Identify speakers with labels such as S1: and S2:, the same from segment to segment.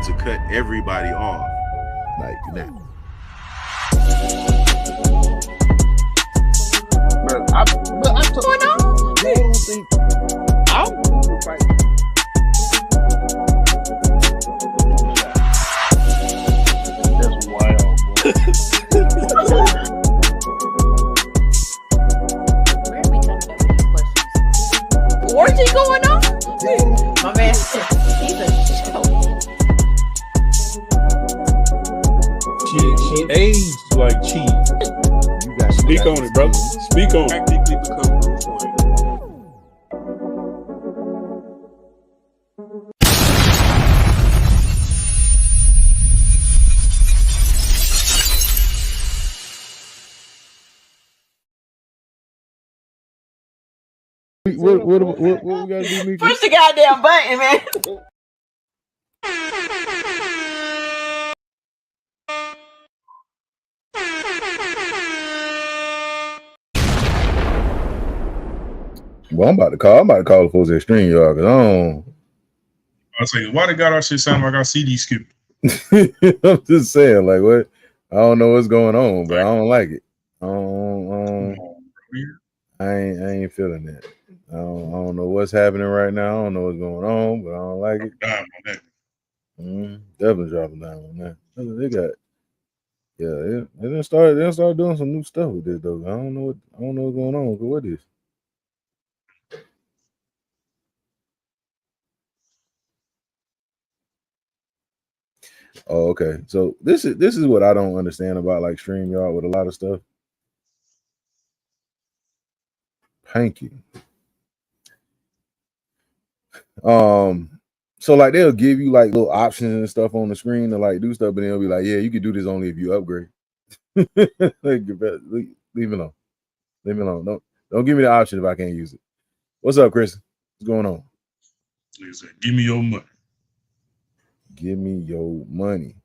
S1: start to cut everybody off. Like that.
S2: But I told you, I don't think I'm fight. That's wild, bro.
S3: Where are we coming up with these questions? Orgy going on? My man, he's a joke.
S4: She aged like cheese. Speak on it, brother. Speak on it.
S1: Practically become Bruce Wayne.
S2: What we gotta do, Mika?
S3: Push the goddamn button, man.
S2: Well, I'm about to call the folks at StreamYard because I don't.
S4: I say, why they got our shit sound like our CD skipped?
S2: I'm just saying, like, what? I don't know what's going on, but I don't like it. I ain't feeling that. I don't know what's happening right now. I don't know what's going on, but I don't like it. Definitely dropping down on that. They got, yeah. They didn't start doing some new stuff with this though. I don't know what's going on. But what is? Oh, okay. So this is what I don't understand about like StreamYard with a lot of stuff. Thank you. So like they'll give you like little options and stuff on the screen to like do stuff, but they'll be like, yeah, you can do this only if you upgrade. Like, leave me alone. Leave me alone. Don't give me the option if I can't use it. What's up, Chris? What's going on?
S4: Give me your money.
S2: Give me your money.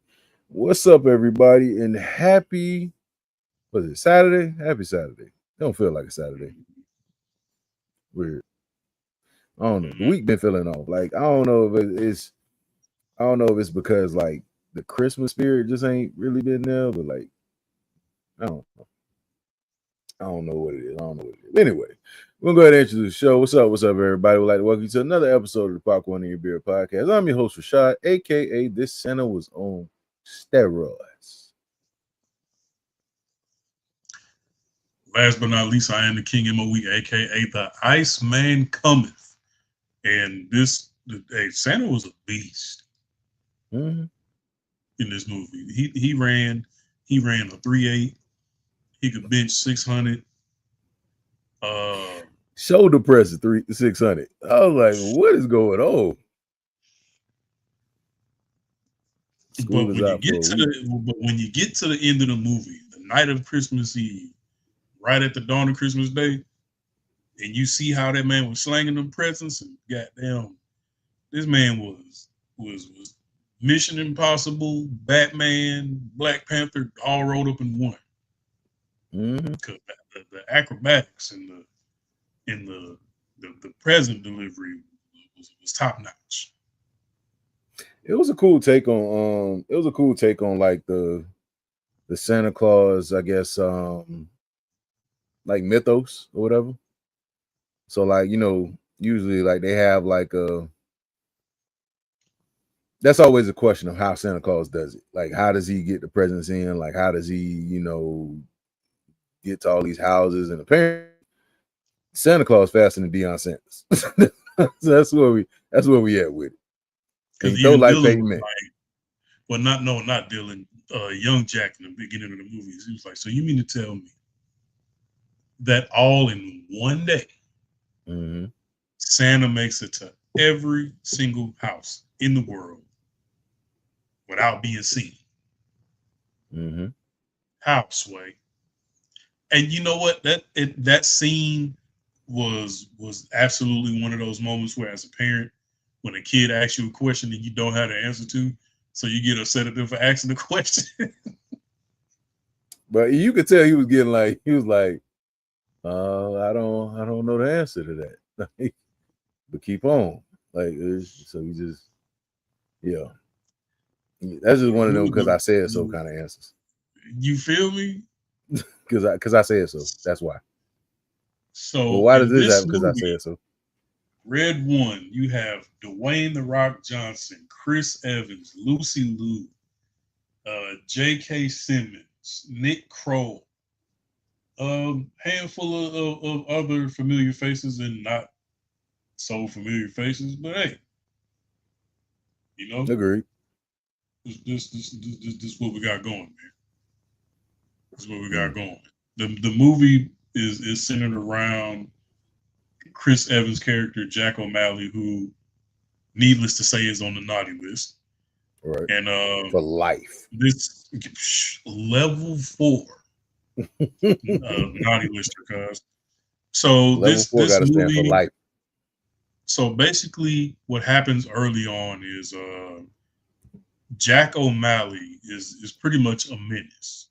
S2: What's up, everybody? And happy, was it Saturday? Happy Saturday. Don't feel like a Saturday. Weird. I don't know. The week been feeling off. Like I don't know if it's because like the Christmas spirit just ain't really been there, but like I don't know. I don't know what it is. Anyway, we're gonna go ahead and introduce the show. What's up, everybody? We'd like to welcome you to another episode of the Popcorn in Your Beer podcast. I'm your host, Rashad, aka This Center Was on Steroids.
S4: Last but not least, I am the King MOE, aka the Iceman Cometh. And Santa was a beast in this movie. He ran a 3.8. He could bench 600.
S2: Shoulder press at 600. I was like, what is going on?
S4: But when you get to the end of the movie, the night of Christmas Eve, right at the dawn of Christmas Day, and you see how that man was slanging them presents, and goddamn, this man was Mission Impossible, Batman, Black Panther, all rolled up in one. Because the acrobatics and the present delivery was top notch.
S2: It was a cool take on like the Santa Claus, I guess, like mythos or whatever. So like, you know, usually like they have like that's always a question of how Santa Claus does it. Like, how does he get the presents in? Like, how does he, you know, get to all these houses? And apparently Santa Claus faster than Deion Sanders. So that's where we at with it. Because don't like Peyton Manning.
S4: Not Dylan. Young Jack in the beginning of the movie, he was like, "So you mean to tell me that all in one day, Santa makes it to every single house in the world without being seen?" How, Sway? And you know what? That scene was absolutely one of those moments where, as a parent, when a kid asks you a question that you don't have the answer to, so you get upset at them for asking the question.
S2: But you could tell he was like, I don't know the answer to that. But keep on. Like, so he just, yeah. That's just one of them because I said so kind of answers.
S4: You feel me?
S2: Because I said so. That's why.
S4: So
S2: well, why does this happen? Because I said so.
S4: Red One, you have Dwayne The Rock Johnson, Chris Evans, Lucy Liu, J.K. Simmons, Nick Kroll, handful of other familiar faces and not so familiar faces, but hey, you know,
S2: agreed.
S4: This what we got going, man. This is what we got going. The movie is centered around Chris Evans' character, Jack O'Malley, who, needless to say, is on the naughty list.
S2: Right.
S4: And
S2: for life.
S4: This level 4 naughty lister, cuz. So
S2: level 4 gotta stand for life.
S4: So basically what happens early on is Jack O'Malley is pretty much a menace.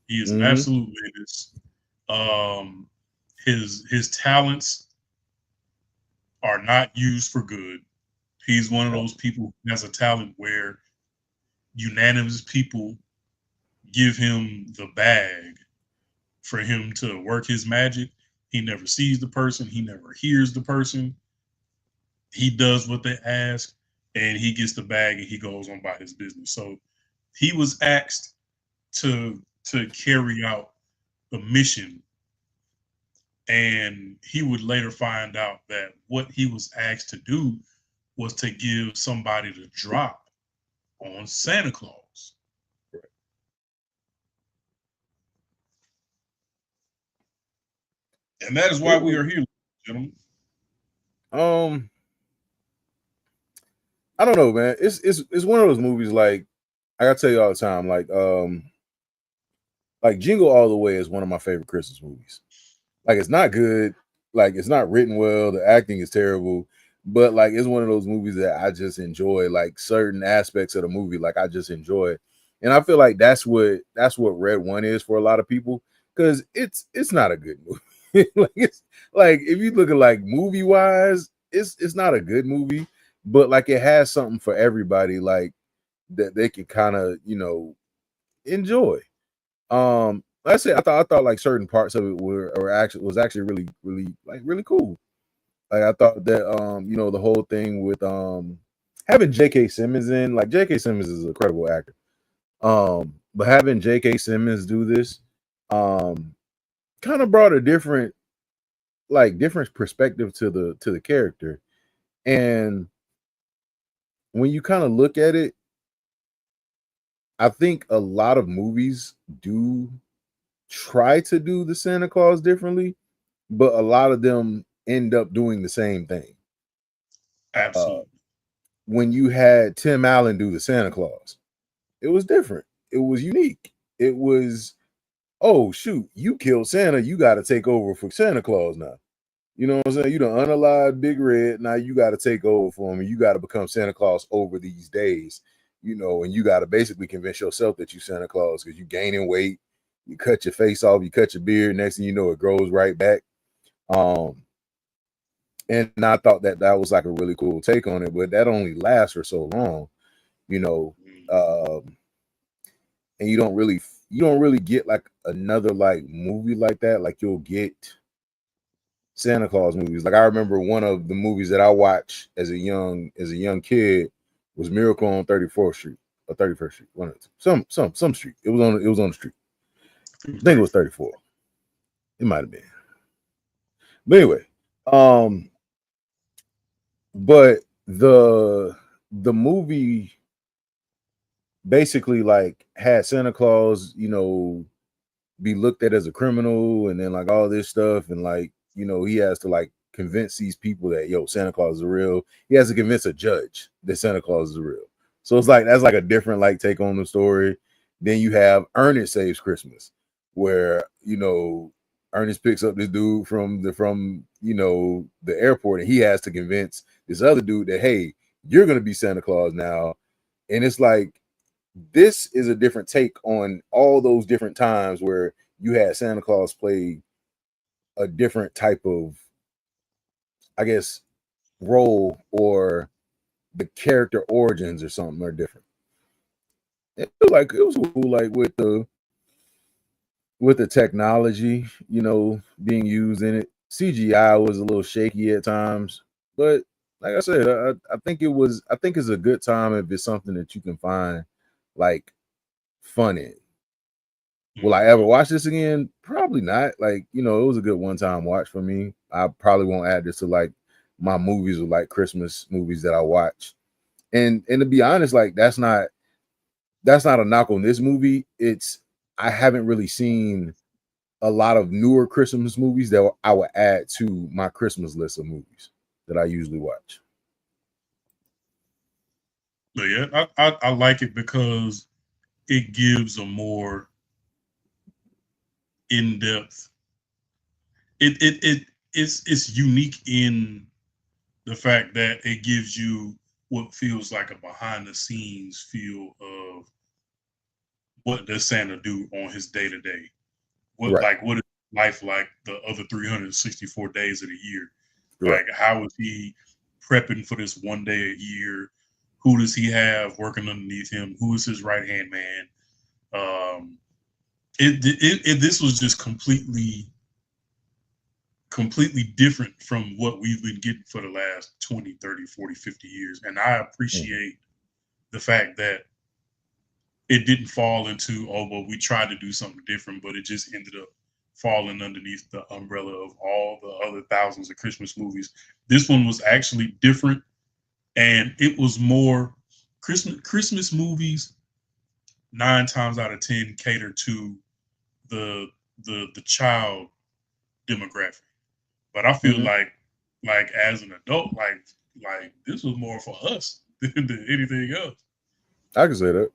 S4: He is an absolute menace. His talents are not used for good. He's one of those people who has a talent where unanimous people give him the bag for him to work his magic. He never sees the person. He never hears the person. He does what they ask, and he gets the bag, and he goes on by his business. So he was asked to carry out the mission, and he would later find out that what he was asked to do was to give somebody the drop on Santa Claus.
S2: Right.
S4: And that is why we are here, gentlemen.
S2: I don't know, man. It's one of those movies like I gotta tell you all the time, like Jingle All the Way is one of my favorite Christmas movies. Like it's not good, like it's not written well, the acting is terrible, but like it's one of those movies that I just enjoy, like certain aspects of the movie, like I just enjoy it. And I feel like that's what Red One is for a lot of people, because it's not a good movie. like if you look at like movie wise, it's not a good movie, but like it has something for everybody, like that they can kind of, you know, enjoy. Like I said, I thought like certain parts of it was actually really cool. Like I thought that you know, the whole thing with having J.K. Simmons in, like J.K. Simmons is a credible actor. But having J.K. Simmons do this kind of brought a different perspective to the character. And when you kind of look at it, I think a lot of movies do try to do the Santa Claus differently, but a lot of them end up doing the same thing.
S4: Absolutely.
S2: When you had Tim Allen do the Santa Claus, it was different. It was unique. It was, oh shoot, you killed Santa, you got to take over for Santa Claus now. You know what I'm saying? You done unalived Big Red, now you got to take over for him, and you got to become Santa Claus over these days. You know, and you got to basically convince yourself that you Santa Claus because you gaining weight, you cut your face off, you cut your beard, next thing you know, it grows right back. And I thought that was like a really cool take on it, but that only lasts for so long, you know. And you don't really get like another like movie like that. Like you'll get Santa Claus movies. Like I remember one of the movies that I watched as a young kid was Miracle on 34th Street or 31st Street. One of the two. Some street. It was on the street. I think it was 34. It might have been. But anyway, but the movie basically like had Santa Claus, you know, be looked at as a criminal and then like all this stuff, and like, you know, he has to like convince these people that Santa Claus is real. He has to convince a judge that Santa Claus is real. So it's like that's like a different like take on the story. Then you have Ernest Saves Christmas, where, you know, Ernest picks up this dude from you know, the airport, and he has to convince this other dude that, hey, you're gonna be Santa Claus now. And it's like this is a different take on all those different times where you had Santa Claus play a different type of, I guess, role, or the character origins or something are different. it was cool, like with the technology, being used in it. CGI was a little shaky at times, but like I said, I think it's a good time if it's something that you can find like fun in. Will I ever watch this again? Probably not. Like, it was a good one-time watch for me. I probably won't add this to like my movies or like Christmas movies that I watch. And to be honest, like that's not a knock on this movie. I haven't really seen a lot of newer Christmas movies that I would add to my Christmas list of movies that I usually watch.
S4: But yeah, I like it because it gives a more in-depth. It's unique in the fact that it gives you what feels like a behind-the-scenes feel of what does Santa do on his day-to-day. What is life like the other 364 days of the year? Right. Like, how is he prepping for this one day a year? Who does he have working underneath him? Who is his right-hand man? This was just completely different from what we've been getting for the last 20, 30, 40, 50 years. And I appreciate the fact that it didn't fall into, we tried to do something different, but it just ended up falling underneath the umbrella of all the other thousands of Christmas movies. This one was actually different, and it was more Christmas movies 9 times out of 10 cater to the child demographic. But I feel like as an adult, like this was more for us than anything else.
S2: I can say that.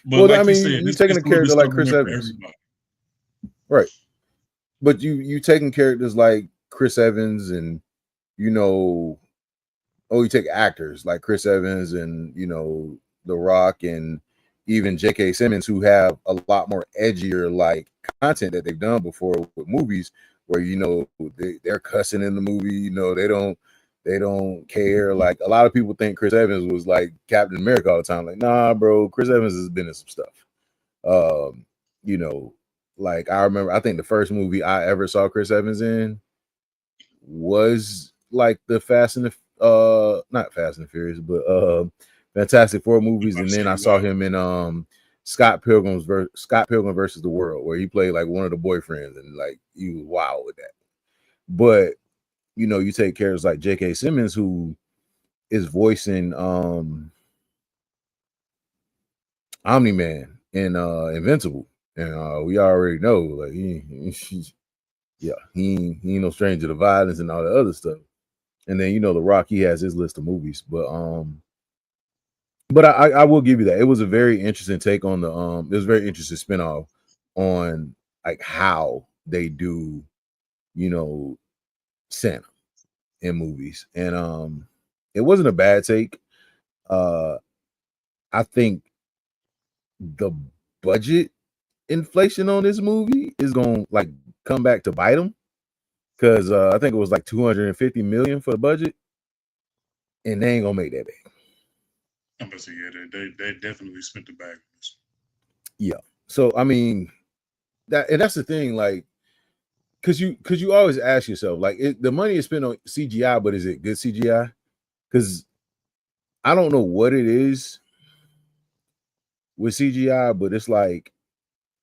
S4: But like you said,
S2: you're taking a character like Chris Evans. Right. But you taking characters like Chris Evans and you take actors like Chris Evans and The Rock and even J.K. Simmons, who have a lot more edgier like content that they've done before with movies where they're cussing in the movie, they don't care. Like a lot of people think Chris Evans was like Captain America all the time. Like, nah, bro, Chris Evans has been in some stuff. Like I remember, I think the first movie I ever saw Chris Evans in was like the not Fast and Furious, but Fantastic Four movies, and then I saw him in Scott Pilgrim versus the World, where he played like one of the boyfriends, and like he was wild with that. But you take characters like J.K. Simmons, who is voicing Omni-Man in Invincible, and we already know like he ain't no stranger to violence and all the other stuff. And then The Rock, he has his list of movies, but I will give you that it was a very interesting take on it was a very interesting spinoff on like how they do Santa in movies, and it wasn't a bad take. I think the budget inflation on this movie is gonna like come back to bite them, because I think it was like $250 million for the budget, and they ain't gonna make that big.
S4: I'm gonna say, yeah, they definitely spent the bag.
S2: Yeah. So I mean, that's the thing, like, because you always ask yourself, like, the money is spent on CGI, but is it good CGI? Because I don't know what it is with CGI, but it's like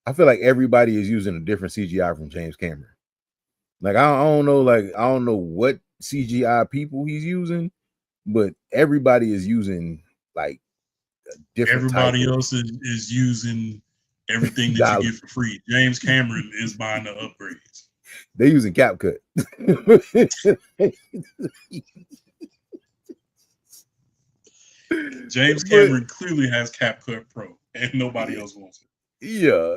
S2: I feel like everybody is using a different CGI from James Cameron. Like I don't know what CGI people he's using, but everybody is using like a different.
S4: Everybody else is using everything that you get for free. James Cameron is buying the upgrades.
S2: They're using CapCut.
S4: James Cameron clearly has CapCut Pro, and nobody else wants it.
S2: Yeah.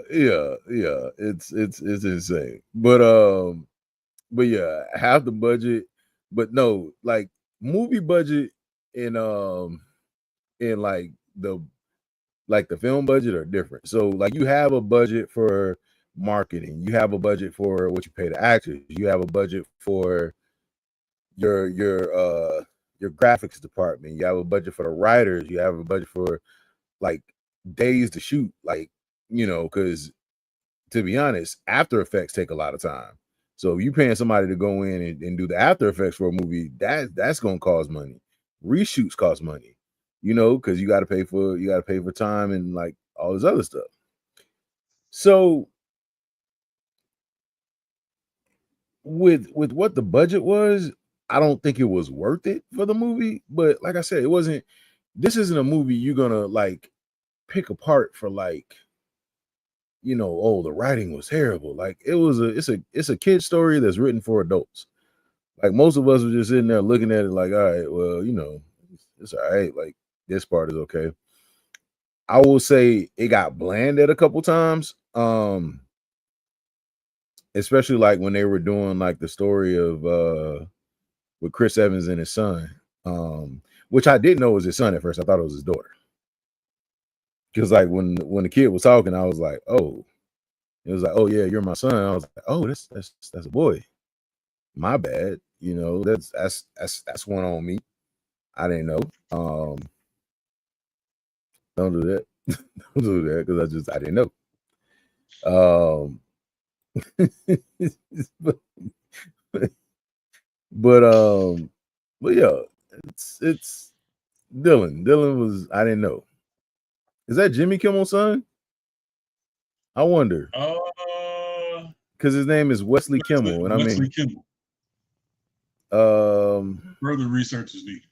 S2: It's insane. But yeah, half the budget, but no, like movie budget in like the film budget are different. So like you have a budget for marketing, you have a budget for what you pay the actors, you have a budget for your graphics department, you have a budget for the writers, you have a budget for like days to shoot, like, you know, because to be honest, After Effects take a lot of time. So if you paying somebody to go in and do the After Effects for a movie, that's gonna cost money. Reshoots cost money, you know, because you got to pay for time and like all this other stuff. So with what the budget was, I don't think it was worth it for the movie. But like I said, it wasn't. This isn't a movie you're gonna like pick apart for like, you know, oh, the writing was terrible. Like it's a kid story that's written for adults. Like most of us were just sitting there looking at it like, all right, well, you know, it's all right. Like this part is okay. I will say it got bland at a couple times. Especially like when they were doing like the story of with Chris Evans and his son. Which I didn't know was his son at first. I thought it was his daughter. Because like when the kid was talking, I was like, oh, it was like, oh yeah, you're my son. I was like, oh, that's a boy. My bad. You know, that's one on me. I didn't know. Don't do that. Don't do that because I didn't know. But yeah, it's Dylan. Dylan was, I didn't know. Is that Jimmy Kimmel's son? I wonder. Because his name is Wesley Kimmel, and
S4: Wesley Kimmel. Further research is needed.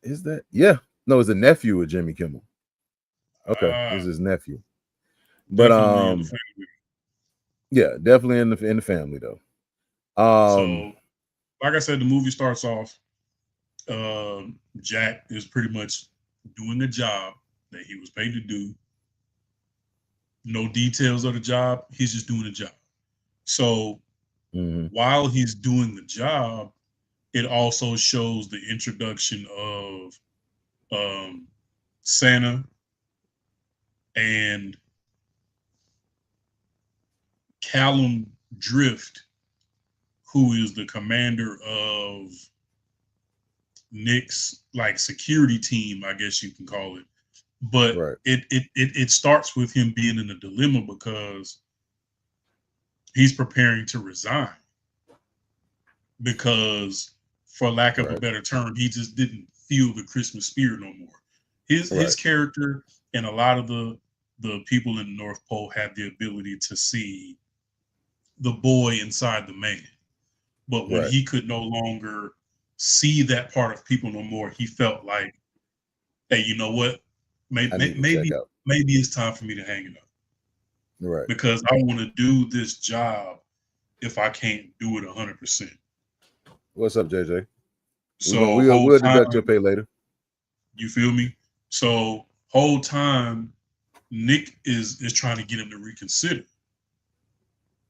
S2: Is that? Yeah. No, it's a nephew of Jimmy Kimmel. Okay, it's his nephew. But yeah, definitely in the family though.
S4: So, like I said, the movie starts off. Jack is pretty much doing the job that he was paid to do. No details of the job. He's just doing the job. So while he's doing the job, it also shows the introduction of Santa and Callum Drift, who is the commander of Nick's like security team, I guess you can call it. But it starts with him being in a dilemma because he's preparing to resign because, for lack of a better term, he just didn't feel the Christmas spirit no more. His character and a lot of the people in the North Pole had the ability to see the boy inside the man. But when he could no longer see that part of people no more, he felt like, hey, you know what? Maybe it's time for me to hang it up.
S2: Right.
S4: Because I want to do this job if I can't do it 100%.
S2: What's up, JJ?
S4: So
S2: we'll deduct your pay later.
S4: You feel me? So whole time Nick is trying to get him to reconsider.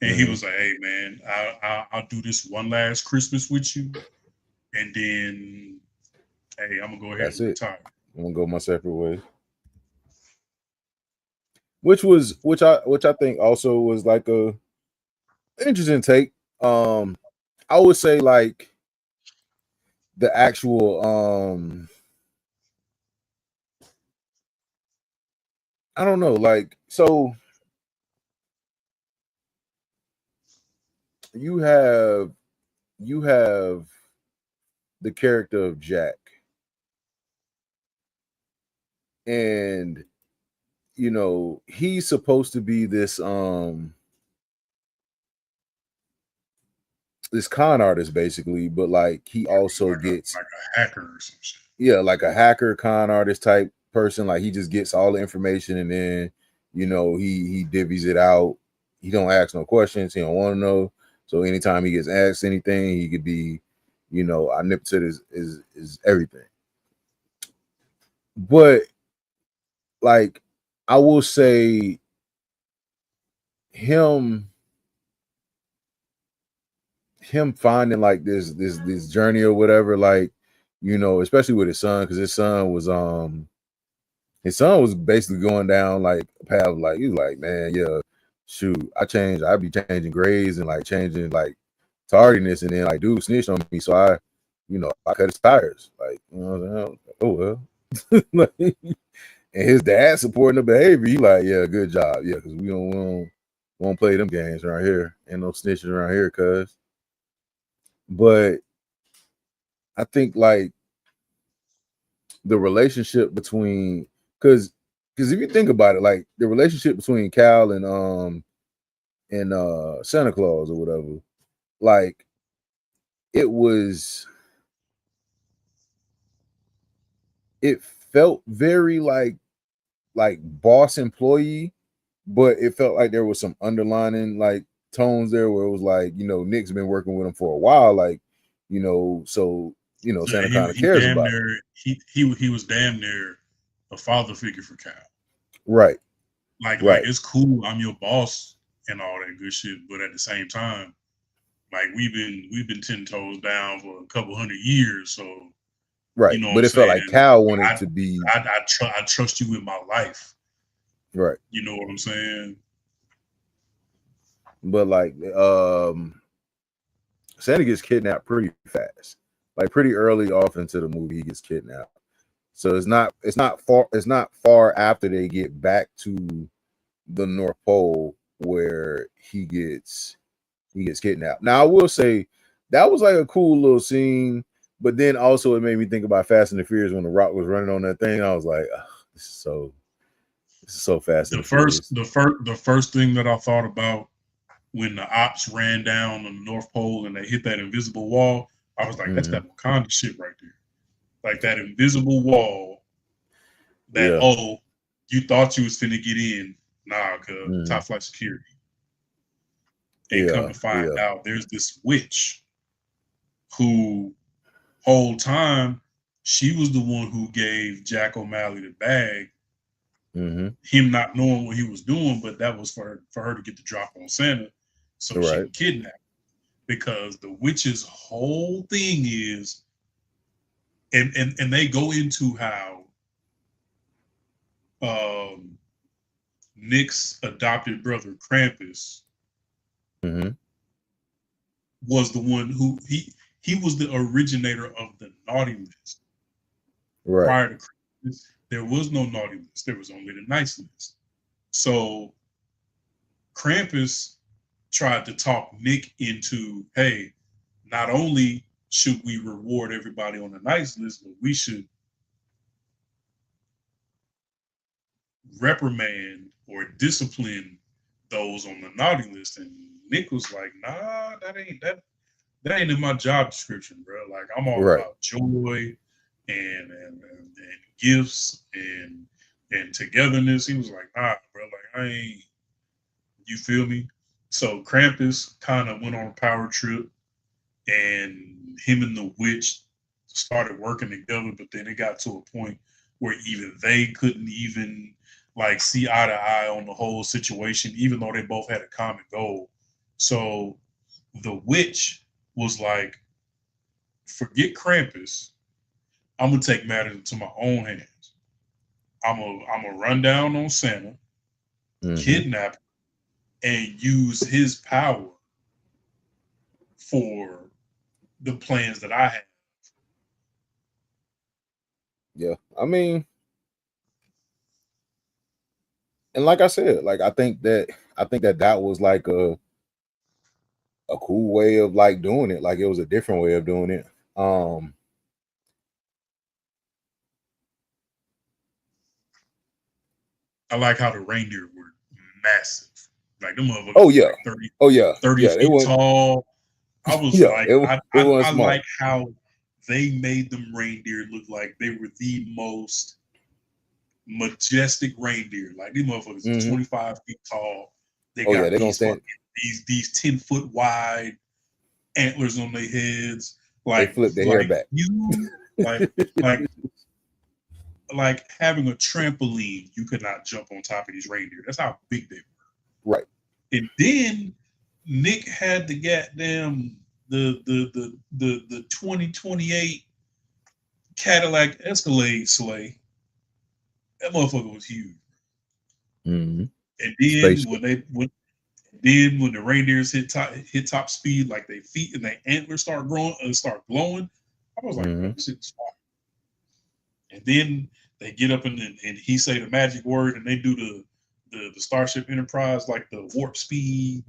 S4: And he was like, hey man, I'll do this one last Christmas with you. And then hey, I'm gonna go ahead and retire.
S2: I'm gonna go my separate ways. Which I think also was like a interesting take. I would say like the actual I don't know, like, so you have the character of Jack, and you know he's supposed to be this this con artist basically, but like he also gets
S4: like a hacker or some shit.
S2: Yeah, like a hacker, con artist type person. Like he just gets all the information and then, you know, he divvies it out. He don't ask no questions. He don't want to know. So anytime he gets asked anything, he could be, you know, omnipotent is everything. But like I will say him finding like this journey or whatever, like, you know, especially with his son, because his son was basically going down like a path of like, he was like, man, yeah, shoot, I'd be changing grades and like changing like tardiness, and then like dude snitched on me, so I cut his tires, like, you know what I'm saying? Oh well. And his dad supporting the behavior. He like, yeah, good job. Yeah, because we won't play them games around here. Ain't no snitching around here, cuz. But I think like the relationship between because if you think about it, like the relationship between Cal and Santa Claus or whatever, like it felt very like boss employee, but it felt like there was some underlining like tones there where it was like, Nick's been working with him for a while, like, so Santa kind of cares about
S4: it. He was damn near a father figure for Cal.
S2: Right.
S4: Like it's cool, I'm your boss and all that good shit, but at the same time, like we've been 10 toes down for a couple 100 years, so
S2: right. But it felt like Cal wanted to be.
S4: I trust you with my life.
S2: Right.
S4: You know what I'm saying?
S2: But like, Santa gets kidnapped pretty fast. Like pretty early off into the movie, he gets kidnapped. So it's not far after they get back to the North Pole where he gets kidnapped. Now I will say that was like a cool little scene, but then also it made me think about Fast and the Furious when The Rock was running on that thing. I was like, oh, this is so fast.
S4: The first thing that I thought about when the ops ran down on the North Pole and they hit that invisible wall, I was like, that's that Wakanda shit right there. Like that invisible wall that, you thought you was finna get in. Nah, cause top flight security. And come to find out there's this witch who whole time she was the one who gave Jack O'Malley the bag. Him not knowing what he was doing, but that was for her to get the drop on Santa so she can kidnap him. Because the witch's whole thing is and they go into how Nick's adopted brother Krampus was the one who he was the originator of the naughty list.
S2: Right.
S4: Prior to Krampus, there was no naughty list. There was only the nice list. So Krampus tried to talk Nick into, hey, not only should we reward everybody on the nice list, but we should reprimand or discipline those on the naughty list. And Nick was like, nah, that ain't in my job description, bro. Like I'm all about joy and gifts and togetherness. He was like, nah, bro, like I ain't, you feel me? So Krampus kind of went on a power trip and him and the witch started working together, but then it got to a point where even they couldn't even like see eye to eye on the whole situation, even though they both had a common goal. So the witch was like, forget Krampus. I'm gonna take matters into my own hands. I'm gonna run down on Santa, kidnap him, and use his power for the plans that I have.
S2: Yeah, I mean, and like I said, like I think that was like a cool way of like doing it. Like it was a different way of doing it.
S4: I like how the reindeer were massive. Like them motherfuckers.
S2: Oh yeah.
S4: Like 30 feet tall. I was I like how they made them reindeer look like they were the most majestic reindeer. Like these motherfuckers are 25 feet tall. They got these 10-foot wide antlers on their heads. Like
S2: they flip their hair back.
S4: Like having a trampoline, you could not jump on top of these reindeer. That's how big they were.
S2: Right.
S4: And then Nick had the goddamn the 2028 Cadillac Escalade sleigh. That motherfucker was huge. And then when the reindeers hit top speed, like their feet and their antlers start growing and start glowing, I was like, this shit's fire. And then they get up and he say the magic word and they do the Starship Enterprise, like the warp speed.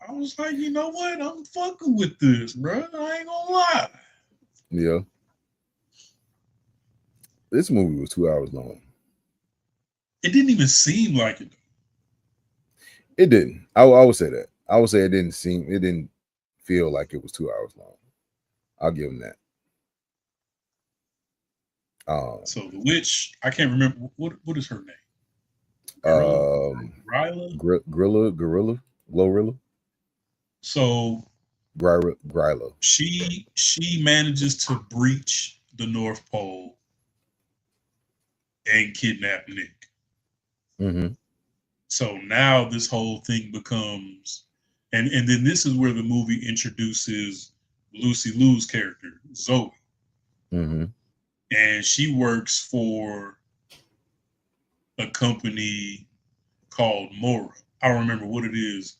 S4: I was like, you know what? I'm fucking with this, bro. I ain't gonna lie.
S2: Yeah. This movie was 2 hours long.
S4: It didn't even seem like it.
S2: It didn't. I would say that. I would say it didn't feel like it was 2 hours long. I'll give him that.
S4: So the witch, I can't remember what is her name.
S2: Glorilla. So Gryla.
S4: She manages to breach the North Pole and kidnap Nick.
S2: Mm-hmm.
S4: So now this whole thing becomes, and then this is where the movie introduces Lucy Liu's character, Zoe.
S2: Mm-hmm.
S4: And she works for a company called Mora. I don't remember what it is,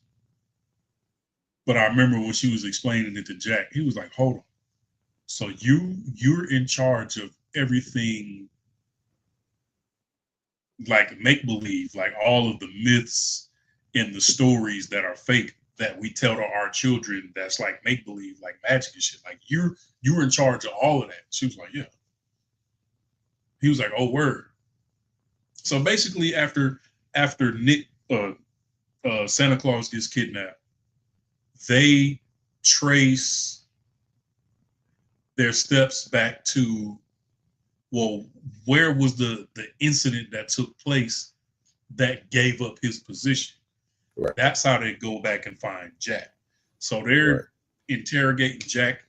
S4: but I remember when she was explaining it to Jack, he was like, hold on. So you're in charge of everything, like make-believe, like all of the myths and the stories that are fake that we tell to our children that's like make-believe, like magic and shit. Like you're in charge of all of that. She was like, yeah. He was like, oh, word. So basically after Nick Santa Claus gets kidnapped, they trace their steps back to, well, where was the incident that took place that gave up his position?
S2: Right.
S4: That's how they go back and find Jack. So they're interrogating Jack.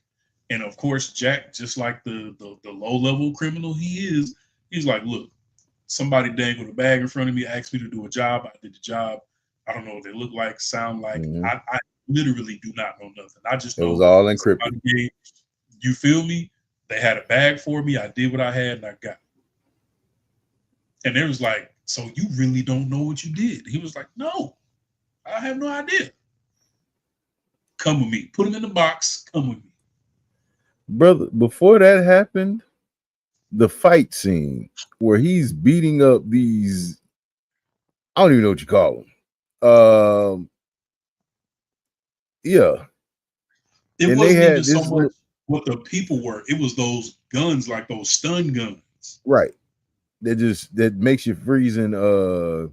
S4: And of course, Jack, just like the low-level criminal he is, he's like, look, somebody dangled a bag in front of me, asked me to do a job. I did the job. I don't know what they look like, sound like.
S2: Mm-hmm.
S4: I literally do not know nothing. I just know
S2: it was all encrypted.
S4: You feel me? They had a bag for me. I did what I had and I got it. And they was like, so you really don't know what you did? He was like, no, I have no idea. Come with me. Put him in the box. Come with me.
S2: Brother, before that happened, the fight scene where he's beating up these, I don't even know what you call them. Yeah.
S4: It
S2: and
S4: wasn't
S2: they had
S4: even so much what the people were. It was those guns, like those stun guns.
S2: Right. That makes you freezing. That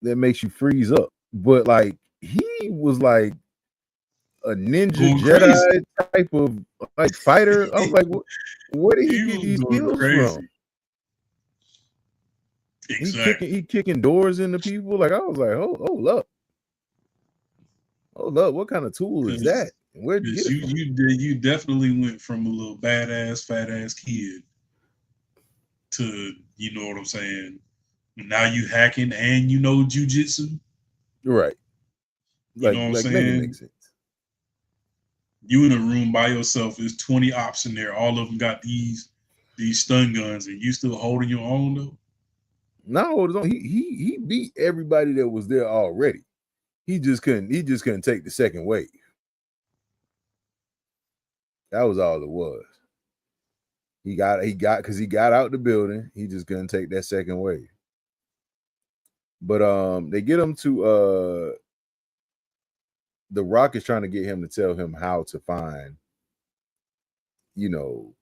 S2: makes you freeze up. But like he was like a ninja Jedi crazy type of like fighter. I was like, where did he get these skills from?
S4: Exactly.
S2: He kicking doors into people. Like I was like, hold up. What kind of tool is that? Where'd you get it from?
S4: You definitely went from a little badass, fat ass kid to, you know what I'm saying? Now you hacking and you know jujitsu.
S2: Right.
S4: You know what I'm saying?
S2: Makes sense.
S4: You in a room by yourself, there's 20 ops in there, all of them got these stun guns, and you still holding your own though?
S2: No, he beat everybody that was there already. He just couldn't take the second wave. That was all it was. He got because he got out the building. He just couldn't take that second wave. But they get him to the Rock is trying to get him to tell him how to find, you know,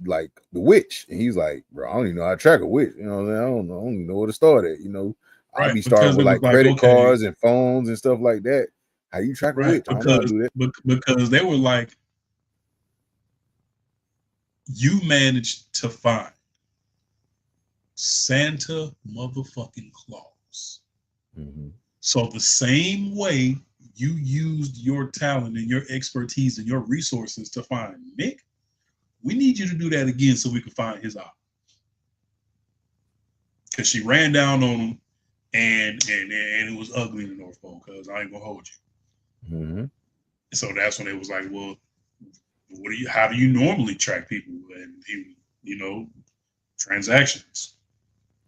S2: like the witch. And he's like, bro, I don't even know how to track a witch. You know, I don't even know where to start at. You know,
S4: right,
S2: I'll be starting with like credit cards and phones and stuff like that. How you track a witch? I don't know how to do that.
S4: Because they were like, you managed to find Santa motherfucking Claus.
S2: Mm-hmm.
S4: So the same way you used your talent and your expertise and your resources to find Nick, we need you to do that again so we can find his eye. Because she ran down on him and it was ugly in the North Pole, because I ain't gonna hold you.
S2: Mm-hmm.
S4: So that's when it was like, well, how do you normally track people? And you know, transactions.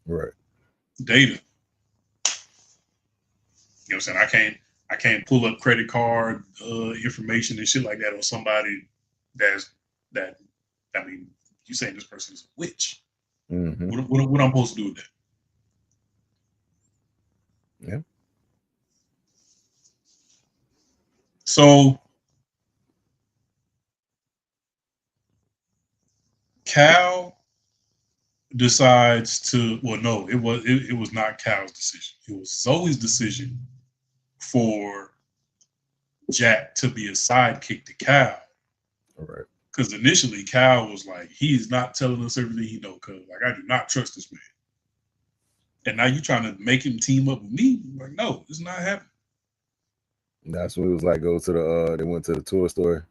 S2: Right.
S4: Data. You know what I'm saying? I can't pull up credit card information and shit like that on somebody that I mean, you saying this person is a witch.
S2: Mm-hmm.
S4: What I'm supposed to do with that?
S2: Yeah.
S4: So Cal decides to. Well, no, it was not Cal's decision. It was Zoe's decision for Jack to be a sidekick to Cal.
S2: All right.
S4: Because initially Cal was like, he's not telling us everything he knows. Cause like I do not trust this man. And now you trying to make him team up with me? I'm like, no, it's not happening.
S2: That's what it was like. Go to the they went to the toy store.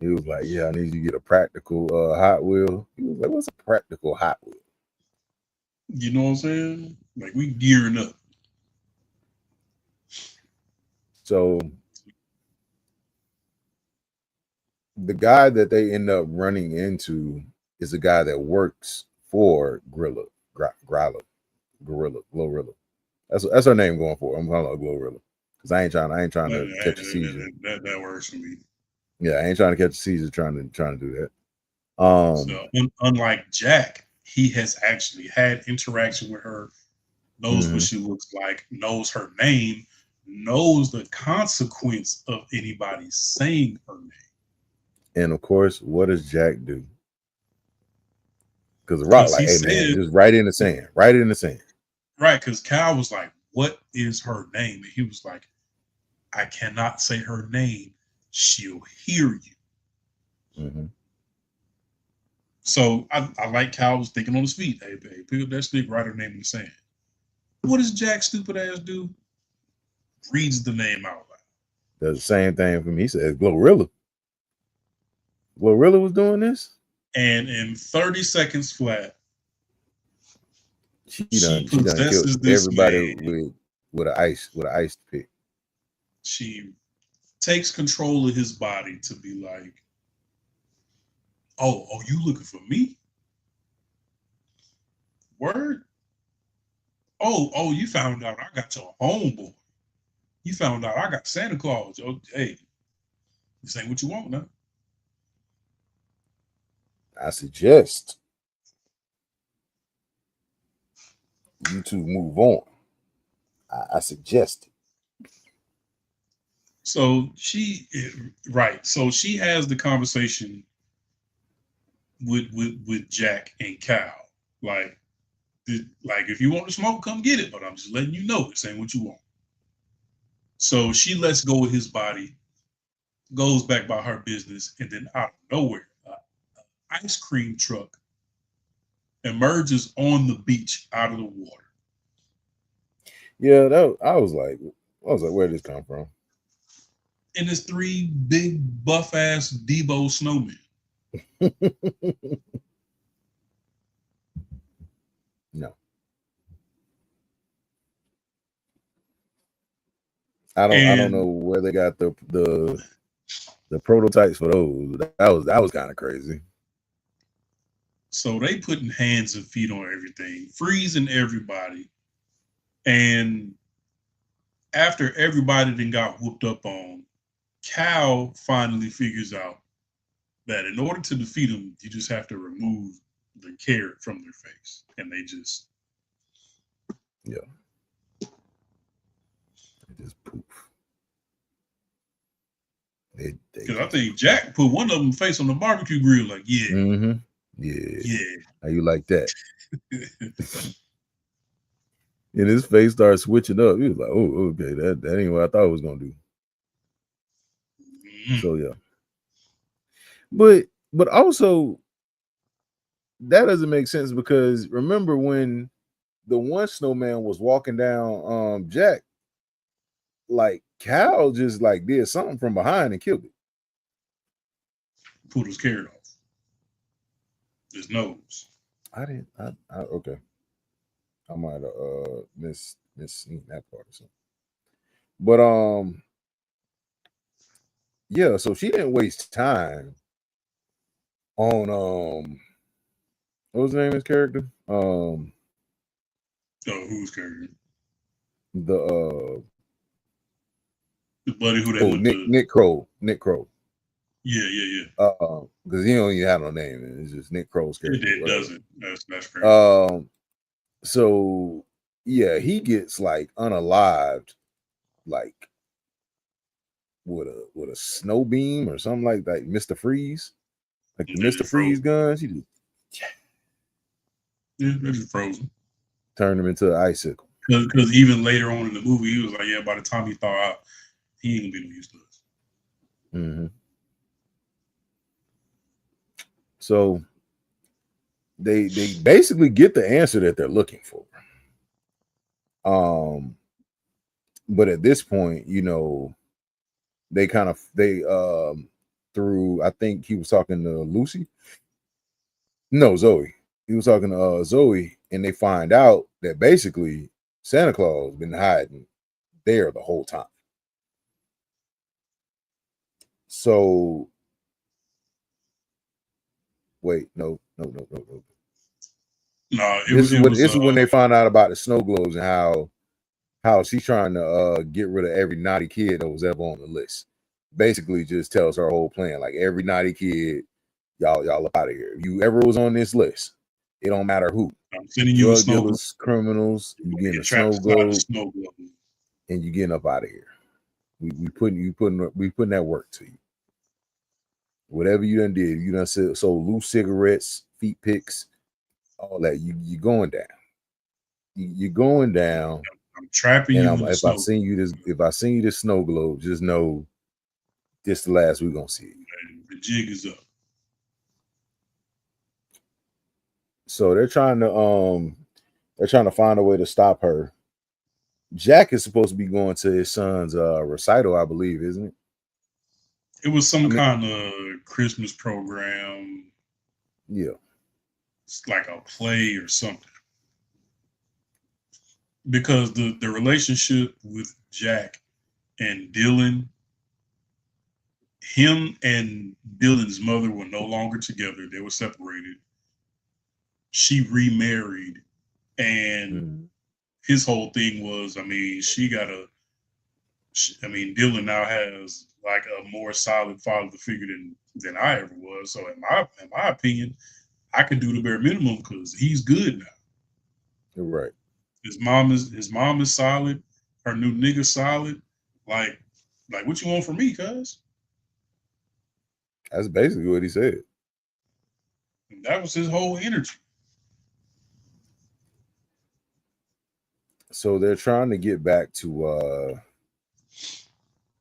S2: He was like, "Yeah, I need you to get a practical Hot Wheel." He was like, "What's a practical Hot Wheel?"
S4: You know what I'm saying? Like we gearing up.
S2: So the guy that they end up running into is a guy that works for Glorilla. That's her name going for. I'm calling her Glorilla because I ain't trying to catch a seizure.
S4: That works for me.
S2: Yeah, I ain't trying to catch a seizure trying to do that.
S4: So unlike Jack, he has actually had interaction with her, knows what she looks like, knows her name, knows the consequence of anybody saying her name.
S2: And of course, what does Jack do? Because the Rock, like, hey man, just write it in the sand. Write it in the sand.
S4: Right, because Cal was like, "What is her name?" And he was like, "I cannot say her name. She'll hear you."
S2: Mm-hmm.
S4: So I like Cal was thinking on his feet. Hey, babe, pick up that stick, write her name in the sand. What does Jack stupid ass do? Reads the name out loud.
S2: Does the same thing for me. He says Glorilla. Glorilla was doing this?
S4: And in 30 seconds flat,
S2: she done killed everybody with an ice pick.
S4: She takes control of his body to be like, oh, you looking for me? Word? Oh, you found out I got your homeboy. You found out I got Santa Claus. Oh, hey, this ain't what you want now.
S2: I suggest you two move on. I suggest it.
S4: So she has the conversation with Jack and Cal. Like if you want to smoke, come get it. But I'm just letting you know this ain't what you want. So she lets go of his body, goes back by her business, and then out of nowhere, an ice cream truck emerges on the beach out of the water.
S2: Yeah, I was like, where did this come from?
S4: And it's 3 big buff ass Debo snowmen.
S2: No. I don't know where they got the prototypes for those. That was kind of crazy.
S4: So they putting hands and feet on everything, freezing everybody. And after everybody then got whooped up on, Cal finally figures out that in order to defeat them, you just have to remove the carrot from their face. And they just...
S2: Yeah. They just poof.
S4: Because I think Jack put one of them face on the barbecue grill like, yeah.
S2: Mm-hmm. Yeah. How you like that? And his face started switching up. He was like, oh, okay, that ain't what I thought it was gonna do. So yeah. But also that doesn't make sense because remember when the one snowman was walking down Jack, like Cal just like did something from behind and killed it.
S4: Pulled his carrot off. His nose.
S2: Okay. I might have missing that part or something. But yeah, so she didn't waste time on what was the name of his character?
S4: Whose character?
S2: The
S4: buddy who they
S2: Nick Kroll.
S4: Yeah.
S2: Because he don't even have no name. It's just Nick Kroll's character.
S4: It doesn't. That's crazy.
S2: So yeah, he gets like unalived, like with a snow beam or something like that. Mr. Freeze, like the Mr. Freeze guns. He just
S4: they're just frozen.
S2: Turned him into an icicle.
S4: Because even later on in the movie, he was like, yeah, by the time he thaw out, he ain't gonna be no use to us.
S2: Mm-hmm. So they basically get the answer that they're looking for. But at this point, you know, they through, I think he was talking to Lucy. No, Zoe. He was talking to Zoe, and they find out that basically Santa Claus been hiding there the whole time. So wait, no.
S4: No,
S2: this is when they found out about the snow globes and how she's trying to get rid of every naughty kid that was ever on the list. Basically, just tells her whole plan. Like, every naughty kid, y'all up out of here. If you ever was on this list, it don't matter who.
S4: I'm sending you
S2: drug dealers, criminals, you getting a snow globe, and you getting up out of here. We putting that work to you. Whatever you done did, you done sold loose cigarettes, feet picks, all that. You going down. You're going down.
S4: I'm trapping you.
S2: If I send you this snow globe, just know this the last we're gonna see it.
S4: The jig is up.
S2: So they're trying to find a way to stop her. Jack is supposed to be going to his son's recital, I believe, isn't it?
S4: It was some kind of Christmas program.
S2: Yeah.
S4: It's like a play or something. Because the relationship with Jack and Dylan, him and Dylan's mother were no longer together. They were separated. She remarried, and his whole thing was, Dylan now has like a more solid father figure than I ever was. So in my opinion, I could do the bare minimum because he's good now.
S2: You're right.
S4: His mom is solid. Her new nigga solid. Like what you want from me, cuz?
S2: That's basically what he said.
S4: And that was his whole energy.
S2: So they're trying to get back to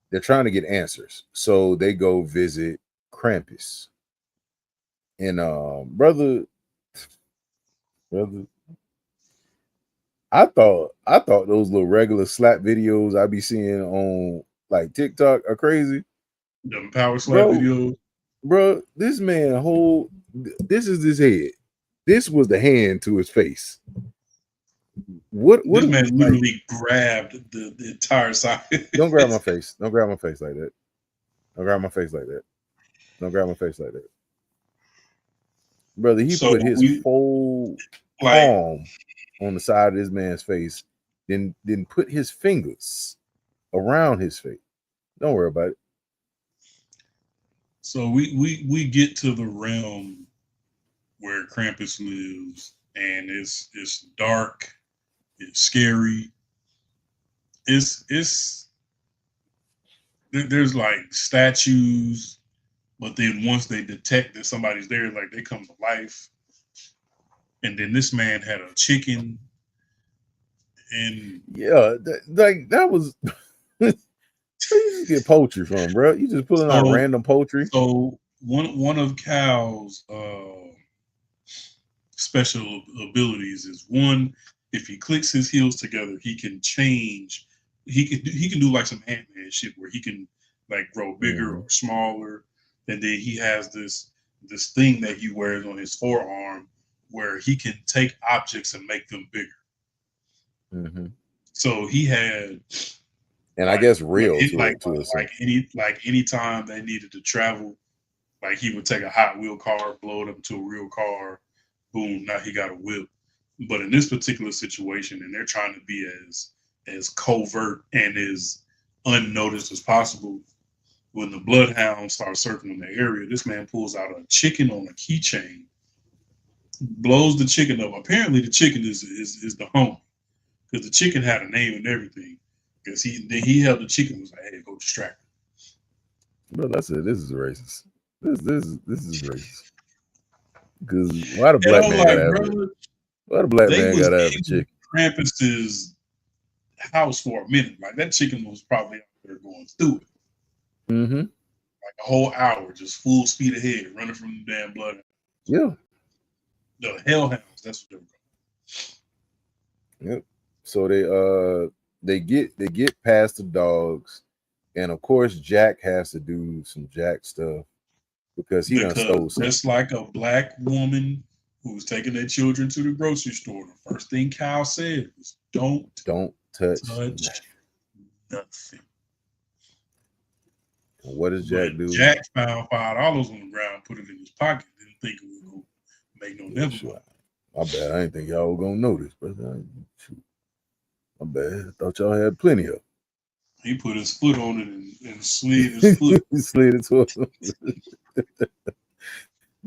S2: they're trying to get answers. So they go visit Krampus. And brother, I thought those little regular slap videos I be seeing on like TikTok are crazy.
S4: The power slap videos.
S2: Bro, this man this is his head. This was the hand to his face. What
S4: this man literally grabbed the entire side.
S2: Don't grab my face. Don't grab my face like that. Don't grab my face like that. Don't grab my face like that. Brother, he put his whole palm on the side of this man's face, then put his fingers around his face. Don't worry about it.
S4: So we get to the realm where Krampus lives, and it's dark, it's scary. There's like statues, but then once they detect that somebody's there, like they come to life. And then this man had a chicken, and
S2: yeah, that was where you get poultry from, bro? You just pulling out random poultry.
S4: So one of Cal's special abilities is one. If he clicks his heels together, he can change. He can do like some Ant-Man shit where he can like grow bigger or smaller. And then he has this thing that he wears on his forearm where he can take objects and make them bigger.
S2: Mm-hmm.
S4: So he had,
S2: and I guess real
S4: anytime they needed to travel, like he would take a Hot Wheel car, blow it up into a real car, boom, now he got a whip. But in this particular situation, and they're trying to be as covert and as unnoticed as possible, when the bloodhounds start circling the area, this man pulls out a chicken on a keychain, blows the chicken up. Apparently, the chicken is the homie, because the chicken had a name and everything. Because he held the chicken and was like, "Hey, go distract him."
S2: Bro, that's it. This is racist. This is racist. Because why the black man gotta have a chicken?
S4: Krampus's house for a minute. Like that chicken was probably out there going through it.
S2: Mm-hmm.
S4: Like a whole hour, just full speed ahead, running from the damn blood.
S2: Yeah.
S4: The hellhounds, that's what they were
S2: called. Yep. So they get past the dogs, and of course Jack has to do some Jack stuff because done stole something.
S4: Just like a black woman who was taking their children to the grocery store, the first thing Kyle said was, don't
S2: touch
S4: nothing.
S2: What does Jack do?
S4: Jack found $5 on the ground, put it in his pocket, didn't think it was going to make no never.
S2: My bad. I didn't think y'all were going to notice, but my bad. I thought y'all had plenty of.
S4: He put his foot on it and slid his foot.
S2: He slid it towards him.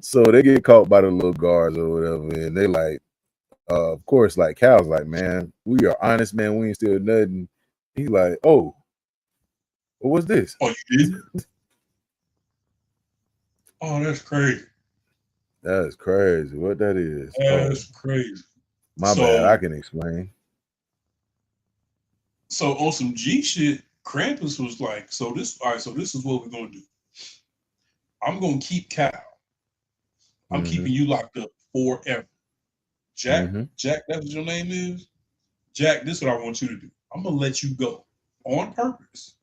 S2: So they get caught by the little guards or whatever, and they like, of course, like Cal's like, man, we are honest, man. We ain't steal nothing. He's like, oh, what's this?
S4: Oh, you did? Oh, that's crazy.
S2: That's crazy. What that is?
S4: That's crazy.
S2: My bad. I can explain.
S4: So on some G shit, Krampus was like, so this is what we're gonna do. I'm gonna keep Cal. I'm keeping you locked up forever. Jack, Jack, that's what your name is? Jack, this is what I want you to do. I'm gonna let you go on purpose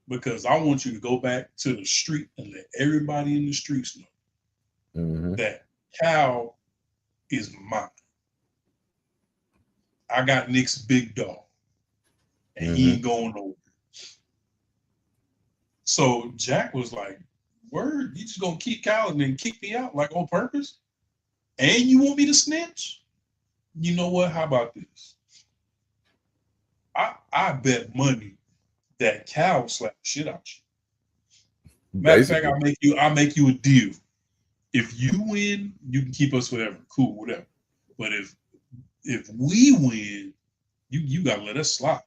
S4: because I want you to go back to the street and let everybody in the streets know that Cal is mine. I got Nick's big dog. And he ain't going nowhere. So Jack was like, word, you just gonna keep Cal and then kick me out like on purpose? And you want me to snitch? You know what? How about this? I bet money that Cal will slap the shit out you. Matter of fact, I'll make you a deal. If you win, you can keep us forever. Cool, whatever. But if we win, you gotta let us slide.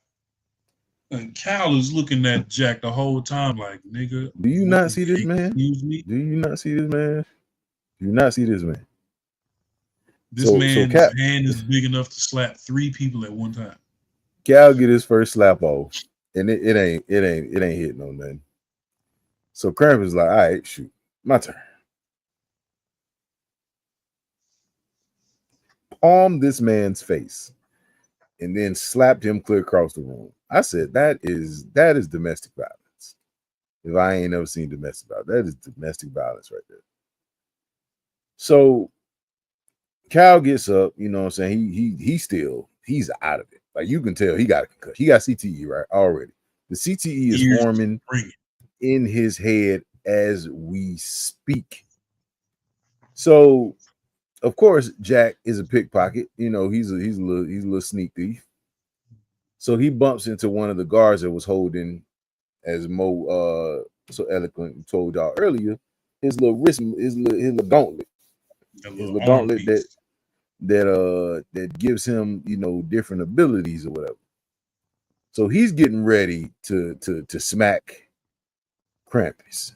S4: And Cal is looking at Jack the whole time like, nigga.
S2: Do you not see this man? Do you not see this man? Do you not see this man?
S4: This man's hand is big enough to slap 3 people at one time.
S2: Cal get his first slap off, and it ain't hitting on nothing. So Krampus is like, all right, shoot, my turn. Palm this man's face, and then slapped him clear across the room. I said, that is domestic violence. If I ain't never seen domestic violence, that is domestic violence right there. So Cal gets up, you know what I'm saying? He's out of it. Like you can tell he got a concussion. He got CTE right already. The CTE is forming in his head as we speak. So of course, Jack is a pickpocket. You know, he's a little sneak thief. So he bumps into one of the guards that was holding, as Mo so eloquently told y'all earlier, his little wrist, his little gauntlet, that gives him, you know, different abilities or whatever. So he's getting ready to smack Krampus,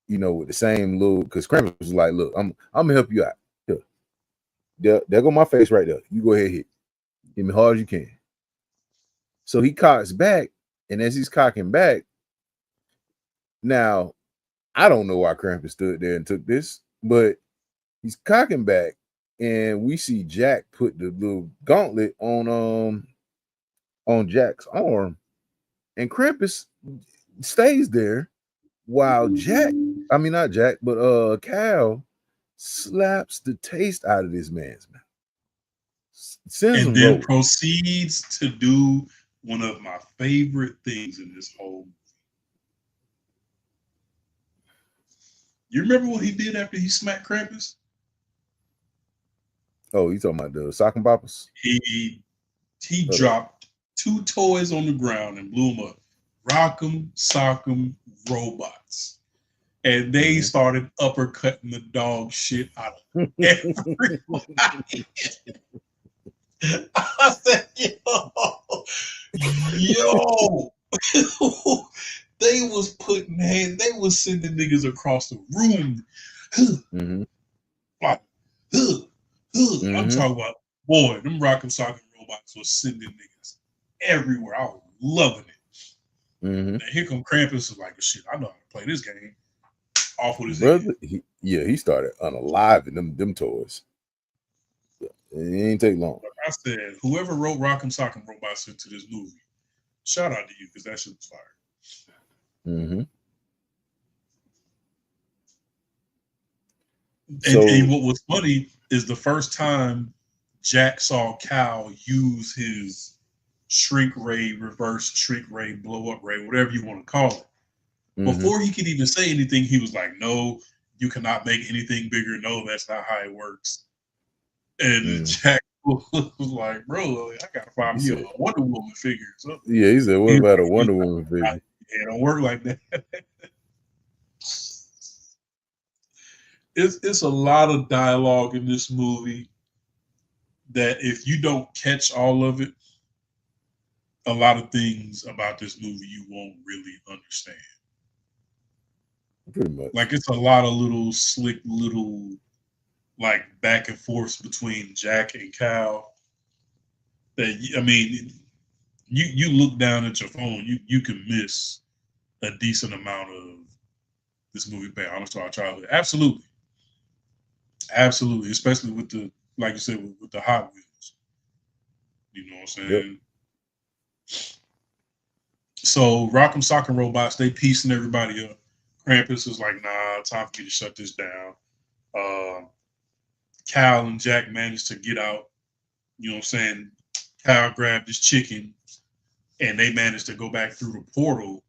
S2: you know, with the same little, because Krampus was like, look, I'm gonna help you out. Here, there go my face right there. You go ahead, hit me hard as you can. So he cocks back, and as he's cocking back, now I don't know why Krampus stood there and took this, but he's cocking back, and we see Jack put the little gauntlet on Jack's arm, and Krampus stays there while Cal slaps the taste out of this man's mouth.
S4: And then proceeds to do one of my favorite things in this whole movie. You remember what he did after he smacked Krampus?
S2: Oh, you talking about the sock and poppers?
S4: He dropped 2 toys on the ground and blew them up. Rock'em, sock'em, robots. And they started uppercutting the dog shit out of everybody. I said, yo, they was putting hands, they was sending niggas across the room. Like, I'm talking about, boy, them Rock'em Sock'em Robots was sending niggas everywhere. I was loving it. And here come Krampus is like, shit, I know how to play this game. Off with his
S2: brother. He started unaliving them toys. It ain't take long.
S4: Like I said, whoever wrote Rock'em Sock'em Robots into this movie, shout out to you because that shit was fire. And what was funny is the first time Jack saw Cal use his shrink ray, reverse shrink ray, blow up ray, whatever you want to call it. Before he could even say anything, he was like, no, you cannot make anything bigger. No, that's not how it works. And Jack was like, bro, I got to find me a Wonder Woman figure. So,
S2: yeah, he said, what about a Wonder Woman figure?
S4: It don't work like that. It's a lot of dialogue in this movie that if you don't catch all of it, a lot of things about this movie you won't really understand.
S2: Pretty much.
S4: Like it's a lot of little slick little like back and forth between Jack and Cal. That I mean, you look down at your phone, you can miss a decent amount of this movie paying homage to our childhood. Absolutely. Absolutely. Especially with the, like you said, with the Hot Wheels. You know what I'm saying? Yep. So Rock'em Sock'em Robots, they piecing everybody up. Krampus is like, nah, time for me to shut this down. Cal and Jack managed to get out. You know what I'm saying? Cal grabbed his chicken and they managed to go back through the portal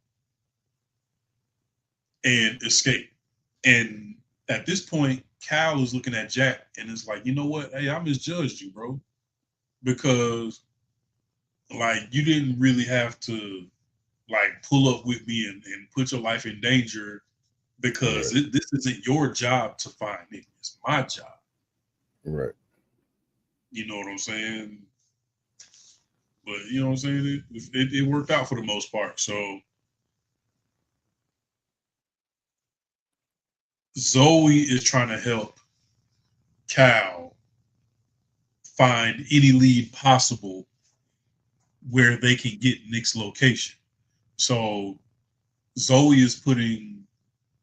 S4: and escape. And at this point, Cal is looking at Jack and it's like, you know what? Hey, I misjudged you, bro. Because like you didn't really have to like pull up with me and put your life in danger because this isn't your job to find Nick. It's my job.
S2: Right.
S4: You know what I'm saying? But you know what I'm saying? It worked out for the most part. So Zoe is trying to help Cal find any lead possible where they can get Nick's location. So Zoe is putting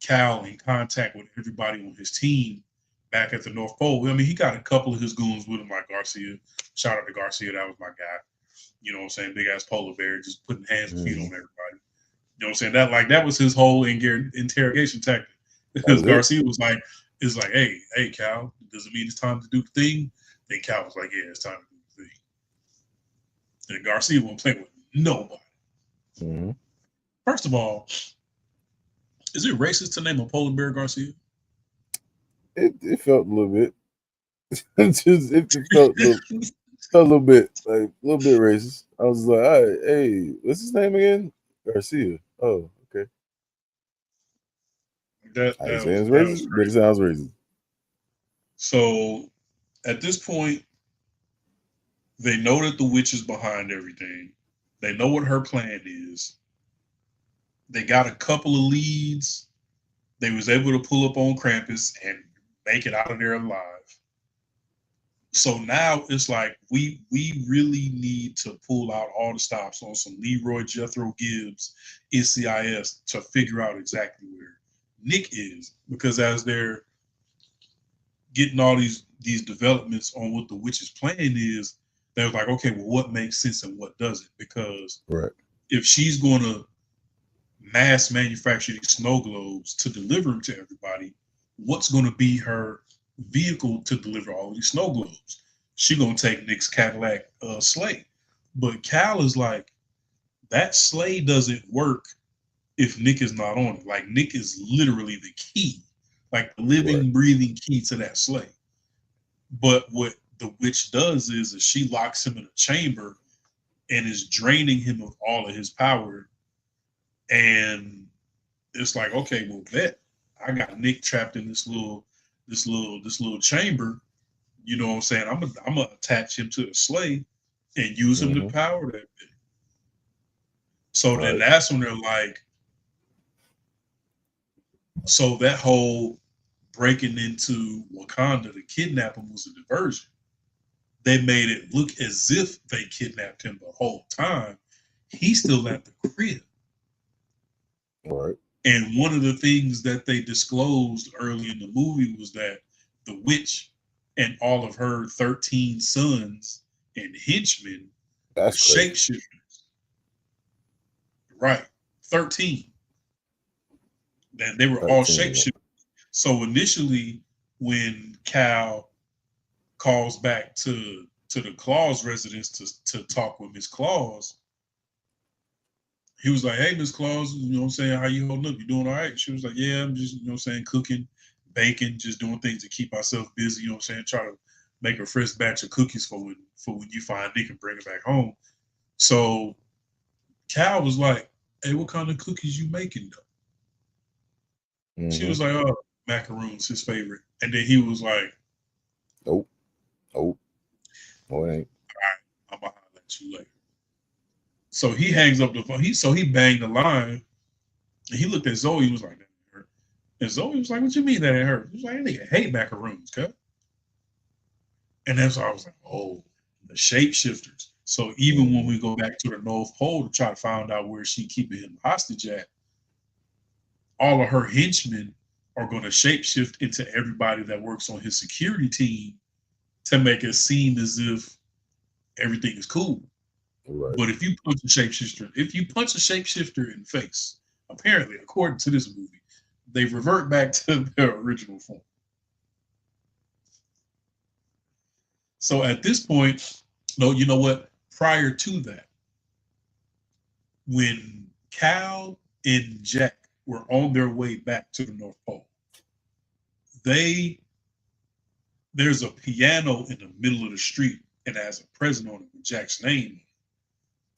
S4: Cal in contact with everybody on his team back at the North Pole. I mean, he got a couple of his goons with him, like Garcia. Shout out to Garcia, that was my guy. You know what I'm saying? Big ass polar bear, just putting hands and feet on everybody. You know what I'm saying? That was his whole interrogation tactic. Because Garcia was like, hey, Cal, does it mean it's time to do the thing? Then Cal was like, yeah, it's time to do the thing. And Garcia won't play with nobody. First of all, is it racist to name a polar bear Garcia?
S2: It felt a little bit. it felt a little bit racist. I was like, all right, hey, what's his name again? Garcia. Oh, okay. That racist, but it sounds racist.
S4: So at this point, they know that the witch is behind everything. They know what her plan is. They got a couple of leads. They was able to pull up on Krampus and make it out of there alive. So now it's like we really need to pull out all the stops on some Leroy Jethro Gibbs NCIS to figure out exactly where Nick is, because as they're getting all these developments on what the witch's plan is, they're like, okay, well, what makes sense and what doesn't? Because if she's going to mass manufacture these snow globes to deliver them to everybody, what's going to be her vehicle to deliver all these snow globes? She's going to take Nick's Cadillac sleigh. But Cal is like, that sleigh doesn't work if Nick is not on it. Like, Nick is literally the key, like the living, breathing key to that sleigh. But what the witch does is she locks him in a chamber and is draining him of all of his power. And it's like, okay, well, bet I got Nick trapped in this little chamber. You know what I'm saying? I'm gonna attach him to the sleigh and use him to power that bit. So then that's when they're like, so that whole breaking into Wakanda to kidnap him was a diversion. They made it look as if they kidnapped him the whole time. He's still at the crib.
S2: Right.
S4: And one of the things that they disclosed early in the movie was that the witch and all of her 13 sons and henchmen were shapeshifters. Right. 13. And they were all shapeshifters. So initially, when Cal calls back to the Claus residence to talk with Miss Claus, he was like, hey, Miss Claus, you know what I'm saying? How you holding up? You doing all right? She was like, yeah, I'm just, you know what I'm saying, cooking, baking, just doing things to keep myself busy, you know what I'm saying? Try to make a fresh batch of cookies for when you find Nick and bring it back home. So Cal was like, hey, what kind of cookies you making though? She was like, oh, macaroons, his favorite. And then he was like,
S2: nope. No, it ain't.
S4: All right, I'm gonna holler at you later. So he hangs up the phone. He banged the line, and he looked at Zoe. He was like, that ain't hurt. And Zoe was like, what you mean that ain't hurt? He was like, I nigga hate macaroons, cut. And that's why I was like, oh, the shapeshifters. So even when we go back to the North Pole to try to find out where she keeping him hostage at, all of her henchmen are going to shapeshift into everybody that works on his security team to make it seem as if everything is cool.
S2: Right.
S4: But if you punch a shapeshifter in the face, apparently, according to this movie, they revert back to their original form. So at this point, no, you know what? Prior to that, when Cal and Jack were on their way back to the North Pole, there's a piano in the middle of the street and it has a present on it with Jack's name.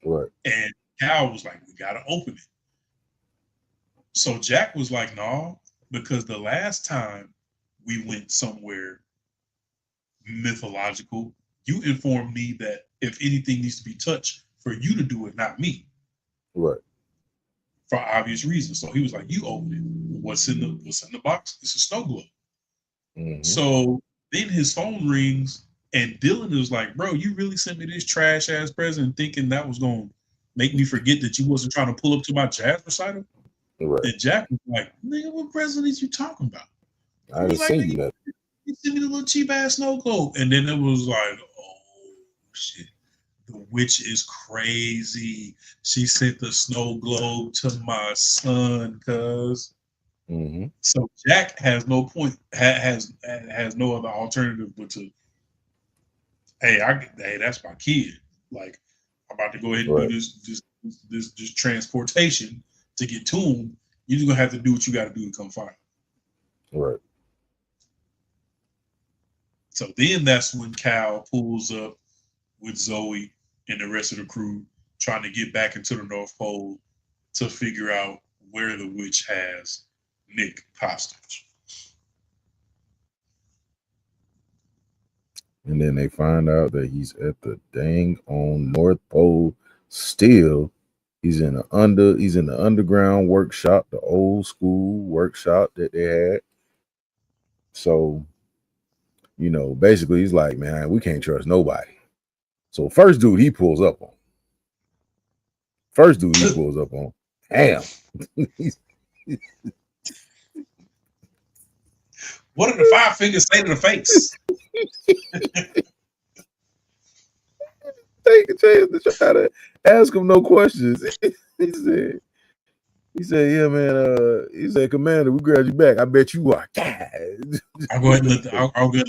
S2: Right.
S4: And Cal was like, we gotta open it. So Jack was like, no, because the last time we went somewhere mythological, you informed me that if anything needs to be touched, for you to do it, not me.
S2: Right.
S4: For obvious reasons. So he was like, you open it. What's in the box? It's a snow globe. So then his phone rings and Dylan was like, bro, you really sent me this trash ass present thinking that was going to make me forget that you wasn't trying to pull up to my jazz recital?
S2: Right.
S4: And Jack was like, nigga, what present is you talking about?
S2: I didn't see you that.
S4: You sent me the little cheap ass snow globe. And then it was like, oh shit. The witch is crazy. She sent the snow globe to my son, cuz. So Jack has no point, has no other alternative but to, hey, that's my kid. Like, I'm about to go ahead and do this transportation to get to him. You're just gonna have to do what you got to do to come find him.
S2: Right.
S4: So then that's when Cal pulls up with Zoe and the rest of the crew trying to get back into the North Pole to figure out where the witch has Nick hostage.
S2: And then they find out that he's at the dang on North Pole still. He's in the underground workshop, the old school workshop that they had. So, you know, basically he's like, man, we can't trust nobody. So first dude he pulls up on. Damn.
S4: What did the 5 fingers say to the face?
S2: Take a chance to try to ask him no questions. he said, yeah, man. He said, Commander, we grabbed you back. I bet you are.
S4: I'll go ahead and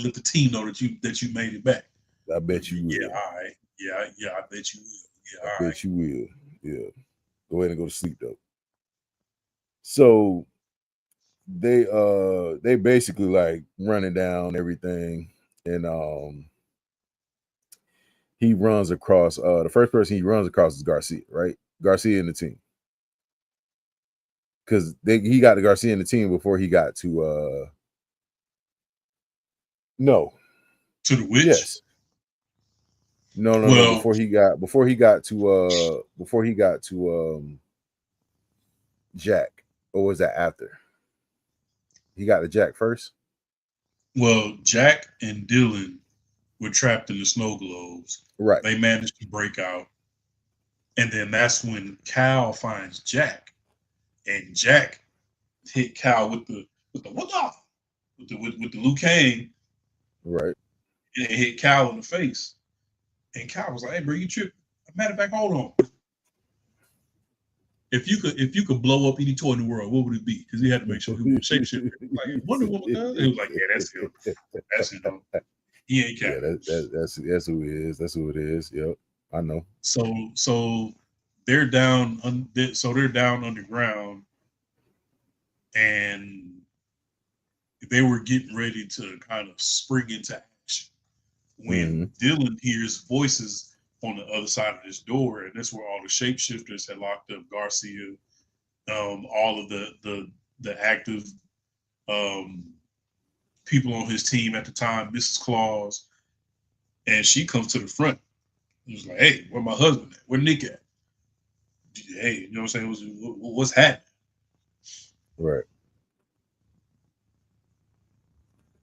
S4: let the team know that you made it back.
S2: I bet you will.
S4: Yeah, all right. Yeah, I bet you will. Yeah,
S2: I bet you will. Yeah. Go ahead and go to sleep though. So they basically like running down everything, and he runs across the first person he runs across is Garcia, right? Garcia and the team. because he got the Garcia in the team before he got to no.
S4: To the witch?
S2: Yes. No. Before he got to Jack, or was that after? He got to Jack first.
S4: Well, Jack and Dylan were trapped in the snow globes.
S2: Right.
S4: They managed to break out, and then that's when Cal finds Jack, and Jack hit Cal with the Liu Kang.
S2: Right.
S4: And it hit Cal in the face. And Cal was like, "Hey, bro, you tripping? Matter of fact, hold on. If you could blow up any toy in the world, what would it be?" Because he had to make sure he was shapeshifter. Like, Wonder Woman does. He was like, "Yeah, that's him. That's him. He ain't Cal."
S2: Yeah, that's who he is. That's who it is. Yep, I know.
S4: So they're down. They're down underground, and they were getting ready to kind of spring into action when Dylan hears voices on the other side of this door, and that's where all the shapeshifters had locked up Garcia, all of the active people on his team at the time, Mrs. Claus, and she comes to the front. He was like, "Hey, where my husband at? Where Nick at? Hey, you know what I'm saying? What's happening?"
S2: Right.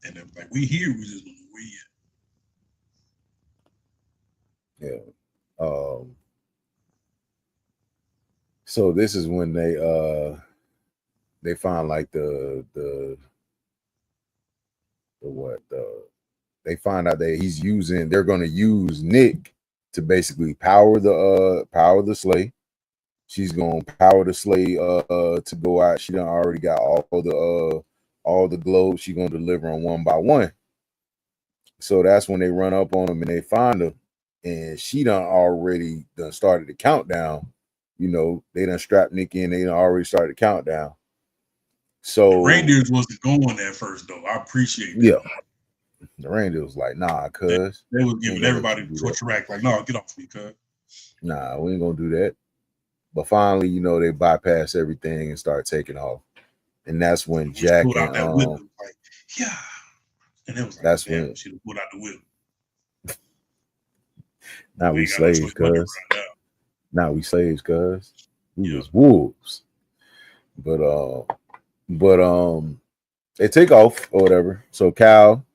S4: And they're like, "We here, we just don't know where yet."
S2: Yeah. So this is when they find like they find out that they're going to use Nick to basically power the sleigh. She's going to power the sleigh to go out. She done already got all the globes. She's going to deliver them one by one. So that's when they run up on them and they find her. And she done started the countdown. You know, they done strapped Nick in. They done already started the countdown. So
S4: the reindeers wasn't going at first, though. I appreciate that.
S2: Yeah. The reindeer was like, "Nah, cuz."
S4: They was giving everybody the track, like, "No, get off me, cuz."
S2: Nah, we ain't gonna do that. But finally, you know, they bypass everything and start taking off. And that's when Jack and
S4: like, yeah. And it was like,
S2: that's when
S4: she pulled out the whip.
S2: Now we slaves, cuz. Now we slaves, cuz. We was wolves. But they take off or whatever. So Cal,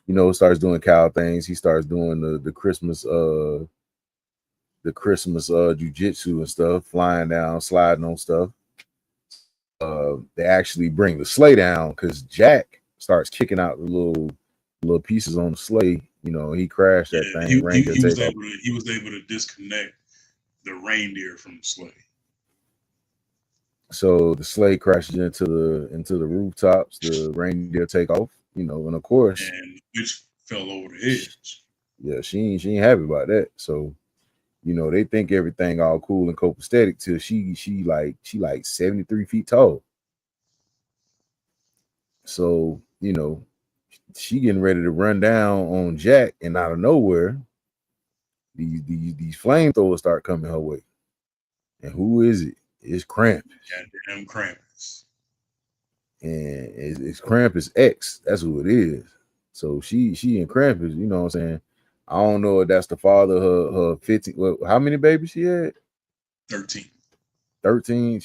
S2: you know, starts doing Cal things. He starts doing the Christmas jujitsu and stuff, flying down, sliding on stuff. They actually bring the sleigh down because Jack starts kicking out the little pieces on the sleigh. You know, he crashed that thing.
S4: He was able to disconnect the reindeer from the sleigh.
S2: So the sleigh crashes into the rooftops. The reindeer take off. You know, and of course,
S4: and the witch fell over the edge.
S2: Yeah, she ain't happy about that. So, you know, they think everything all cool and copacetic till she like 73 feet tall. So, you know, she getting ready to run down on Jack, and out of nowhere, these flamethrowers start coming her way. And who is it? It's Krampus.
S4: Goddamn Krampus.
S2: And it's Krampus X. That's who it is. So she and Krampus, you know what I'm saying? I don't know if that's the father of her 15. Well, how many babies she had?
S4: 13.
S2: 13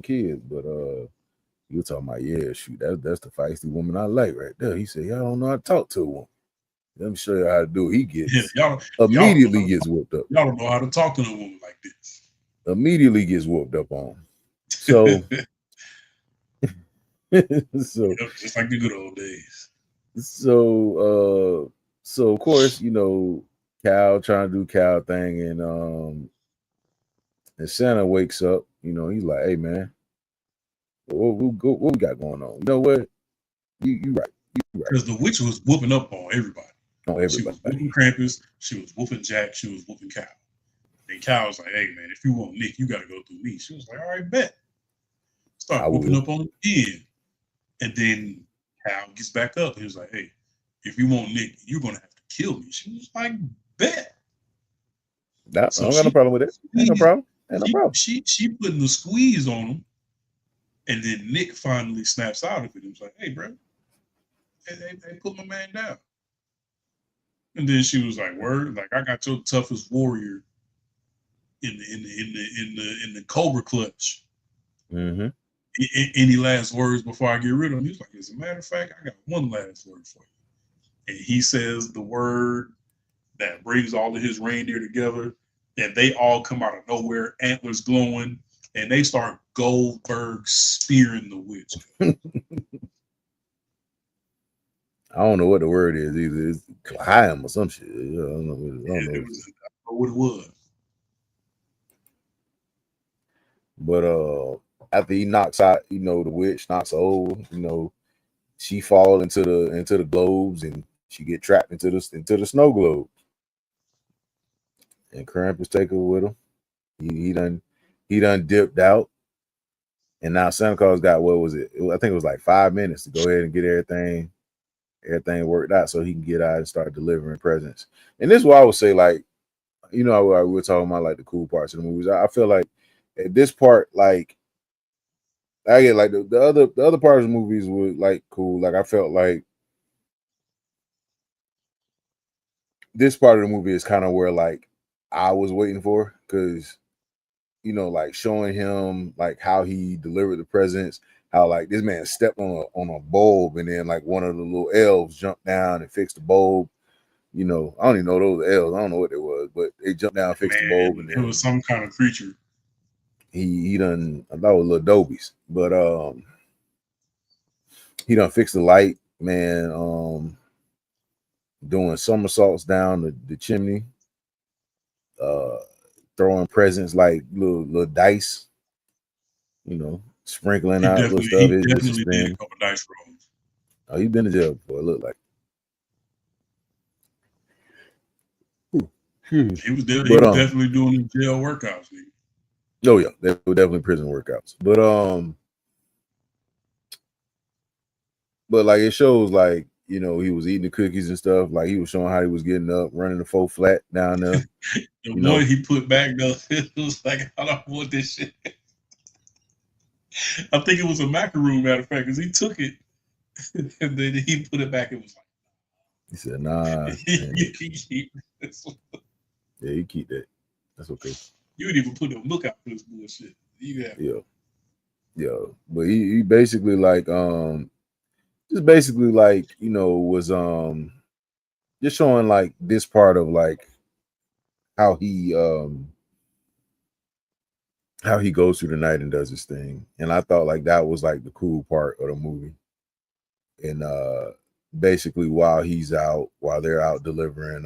S2: kids. But you were talking about, yeah, shoot, that's the feisty woman I like right there. He said, "Y'all don't know how to talk to a woman. Let me show you how to do it." He gets immediately gets whooped up.
S4: Y'all don't know how to talk to a woman like this.
S2: Immediately gets whooped up on. So,
S4: just like the good old days.
S2: So of course, you know, Cal trying to do Cal thing, and Santa wakes up. You know, he's like, "Hey, man, what we got going on? You know what? You right.
S4: Because the witch was whooping up on everybody. She was whooping Krampus. She was whooping Jack. She was whooping Cal. And Cal was like, "Hey, man, if you want Nick, you got to go through me." She was like, "All right, bet." Start whooping up on him again. And then Cal gets back up. He was like, "Hey, if you want Nick, you're going to have to kill me." She was like, "Bet."
S2: I don't got no problem with it. Ain't no problem.
S4: She putting the squeeze on him. And then Nick finally snaps out of it. He was like, "Hey, bro, hey, put my man down." And then she was like, "Word, like I got your toughest warrior in the Cobra Clutch."
S2: Mm-hmm.
S4: Any last words before I get rid of him? He was like, "As a matter of fact, I got one last word for you." And he says the word that brings all of his reindeer together, and they all come out of nowhere, antlers glowing, and they start Goldberg spearing the witch.
S2: I don't know what the word is either. It's Kahim or some shit. I don't know
S4: what it was.
S2: But after he knocks out, the witch knocks her over, she fall into the globes and she get trapped into the snow globe. And Krampus take her with him. He done dipped out. And now Santa Claus got, what was it? I think it was like 5 minutes to go ahead and get everything worked out so he can get out and start delivering presents. And this is what I would say, like, we were talking about like the cool parts of the movies. I feel like at this part, like, I get like the other parts of the movies were like cool. Like I felt like this part of the movie is kind of where like I was waiting for, because like showing him like how he delivered the presents, how like this man stepped on a bulb and then like one of the little elves jumped down and fixed the bulb. I don't even know those elves. I don't know what it was, but they jumped down and fixed the bulb, and
S4: it was some kind of creature.
S2: He done, I thought it was little dobies, but he done fixed the light, man. Doing somersaults down the chimney, throwing presents like little dice, sprinkling out little stuff.
S4: He definitely did a couple dice rolls.
S2: Oh, he been to jail before, it looked like.
S4: He was definitely doing the jail workouts, man.
S2: Oh yeah, they were definitely prison workouts. But like it shows like, he was eating the cookies and stuff. Like he was showing how he was getting up, running the 4 flat down there.
S4: The one he put back though, it was like, I don't want this shit. I think it was a macaroon, matter of fact, because he took it and then he put it back. It was like,
S2: he said, "Nah,
S4: you can keep this.
S2: Yeah, you keep that. That's okay.
S4: You would even put a lookout for this bullshit.
S2: Yeah. But he basically like just basically like, was just showing like this part of like how he goes through the night and does his thing. And I thought like that was like the cool part of the movie. And basically while they're out delivering,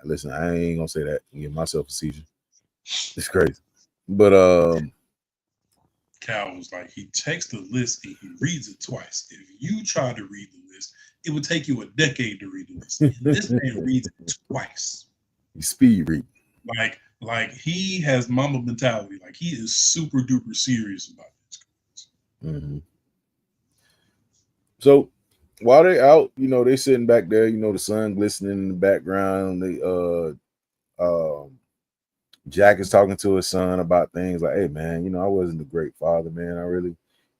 S2: listen, I ain't gonna say that and give myself a seizure. It's crazy. But
S4: Cal was like, he takes the list and he reads it twice. If you try to read the list, it would take you a decade to read the list. This man reads it twice.
S2: He speed read.
S4: Like he has mama mentality. Like he is super duper serious about this.
S2: Mm-hmm. So while they out, they sitting back there, the sun glistening in the background. Jack is talking to his son about things like, "Hey man, I wasn't a great father, man. I really,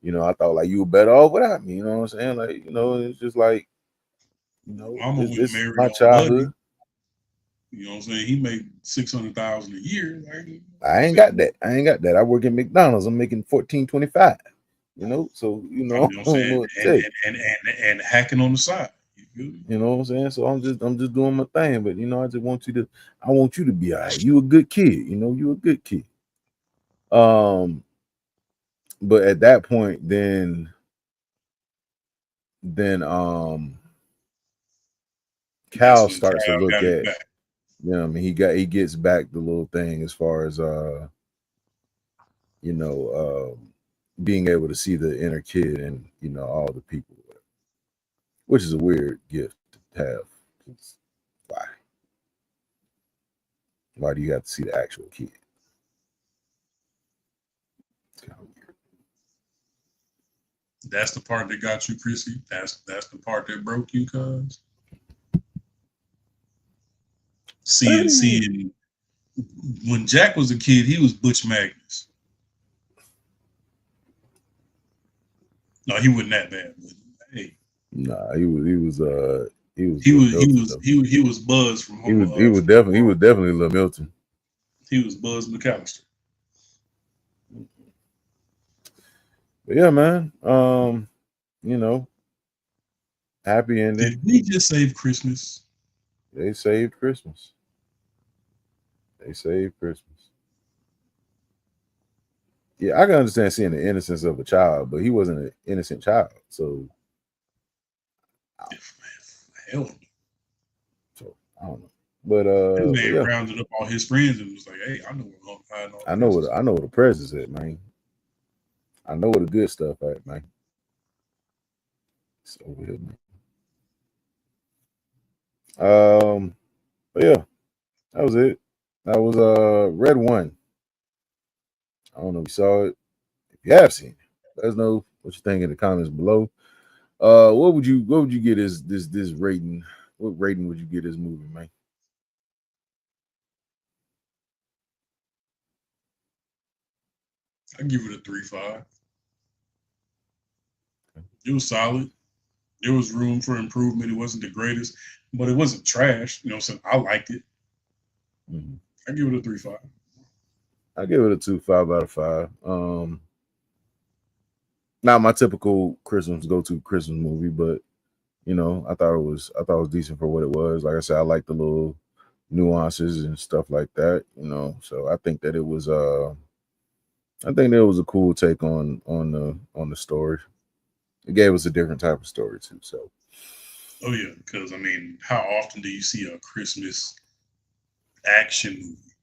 S2: I thought like you were better off without me. You know what I'm saying? Like, it's just like, this is my childhood.
S4: You know what I'm saying? He made $600,000 a year. Like,
S2: I ain't got that. I work at McDonald's. I'm making $14.25. So
S4: you know what I'm saying? And hacking on the side.
S2: You know what I'm saying? So I'm just doing my thing, but I just want you to be all right. You a good kid, you a good kid. But at that point, then Cal starts to look at, he gets back the little thing as far as being able to see the inner kid and all the people, which is a weird gift to have. Why do you have to see the actual kid? It's kind of weird.
S4: That's the part that got you, Chrissy. That's the part that broke you, cuz. Seeing when Jack was a kid, he was Butch Magnus. No, he wasn't that bad. But, hey,
S2: nah, he was
S4: Buzz from
S2: he was definitely Lil Milton.
S4: He was Buzz McAllister.
S2: But yeah, man. You know, happy ending.
S4: Did we just save Christmas?
S2: They saved Christmas. Yeah, I can understand seeing the innocence of a child, but he wasn't an innocent child. So,
S4: hell.
S2: So I don't know. But
S4: man rounded up all his friends and was like, "Hey, I know where I'm hiding all
S2: I know where the presents at, man. I know where the good stuff at, man. It's over here, man. But yeah, that was it. That was Red One. I don't know if you saw it. If you have seen it, let us know what you think in the comments below. What would you get this rating? What rating would you give this movie, man?
S4: I give it a 3.5. It was solid. There was room for improvement. It wasn't the greatest, but it wasn't trash. You know what I'm saying? I liked it.
S2: Mm-hmm.
S4: I give it a 3.5.
S2: I give it a 2.5 out of 5. Not my typical go-to Christmas movie, but you know, I thought it was decent for what it was. Like I said, I like the little nuances and stuff like that, you know. So I think that it was a cool take on the story. It gave us a different type of story too. So
S4: oh yeah, because I mean, how often do you see a Christmas action movie?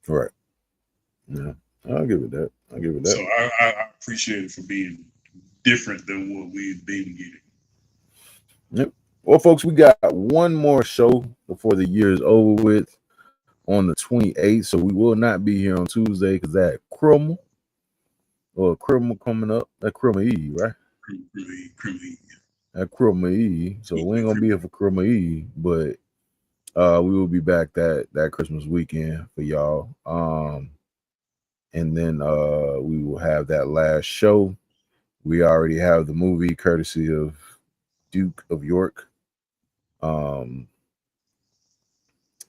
S2: Right. Yeah, I'll give it that.
S4: So I appreciate it for being different than what we've been getting.
S2: Yep. Well, folks, we got one more show before the year is over with on the 28th. So we will not be here on Tuesday because that Christmas coming up. That Christmas Eve, right?
S4: Christmas Eve.
S2: That Christmas Eve. So we ain't gonna be here for Christmas Eve, but we will be back that Christmas weekend for y'all. And then we will have that last show. We already have the movie courtesy of Duke of York. And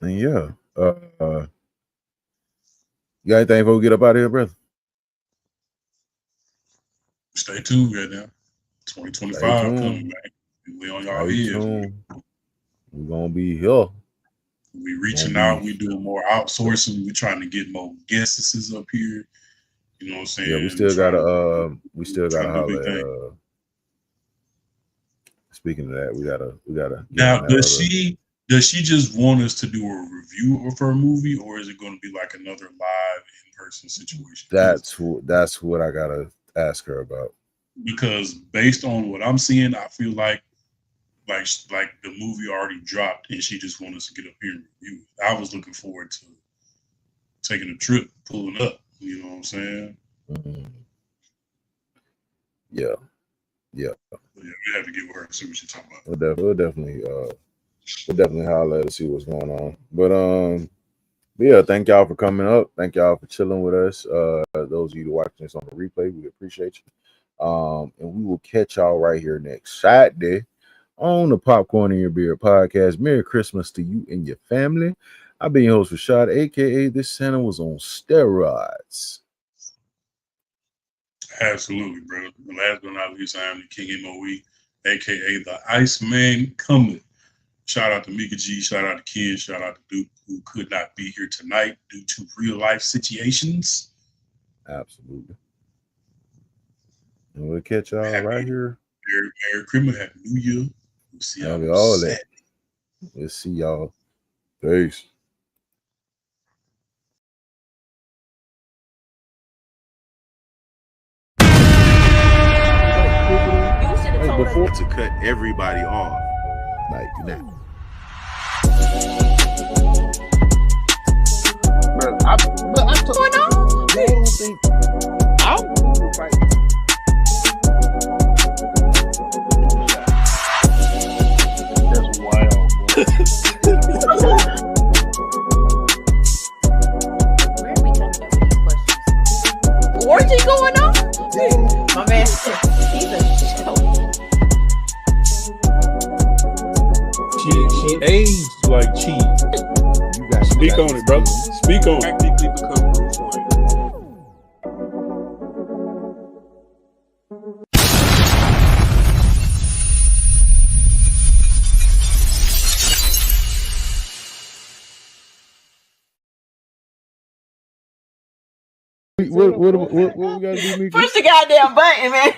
S2: yeah. You got anything before we get up out of here, brother?
S4: Stay tuned right now. 2025 coming back. We on y'all ears.
S2: We're gonna be here.
S4: We reaching out. We doing more outsourcing. We trying to get more guests up here. You know what I'm saying?
S2: Yeah, we still gotta holler at, speaking of that, we gotta
S4: now does she just want us to do a review of her movie, or is it going to be like another live in-person situation?
S2: That's what I gotta ask her about.
S4: Because based on what I'm seeing, I feel like the movie already dropped and she just wanted us to get up here and review it. I was looking forward to taking a trip, pulling up. You know what I'm saying?
S2: Mm-hmm. Yeah.
S4: We have to get with her and see what she's talking about.
S2: We'll definitely holler to see what's going on. But yeah, thank y'all for coming up. Thank y'all for chilling with us. Those of you watching this on the replay, we appreciate you. And we will catch y'all right here next Saturday on the Popcorn in Your Beard podcast. Merry Christmas to you and your family. I've been your host, Rashad, aka this Santa was on steroids.
S4: Absolutely, brother. And last but not least, I am the King MOE, aka the Iceman coming. Shout out to Mika G, shout out to Ken, shout out to Duke, who could not be here tonight due to real life situations.
S2: Absolutely. And we'll catch y'all right here.
S4: Merry Christmas, Happy New Year. We'll see y'all.
S2: All that. We'll see y'all. Peace.
S1: Before to cut everybody off like that.
S3: What's going on?
S5: That's wild, bro.
S3: Where are we coming up with these questions? Orgy going on? My man, he's a
S6: aged like cheese.
S2: You got
S6: Speak on it, brother. Speak on it.
S5: Practically become Bruce Wayne.
S2: What we gotta do, Mika?
S3: Push the goddamn button, man.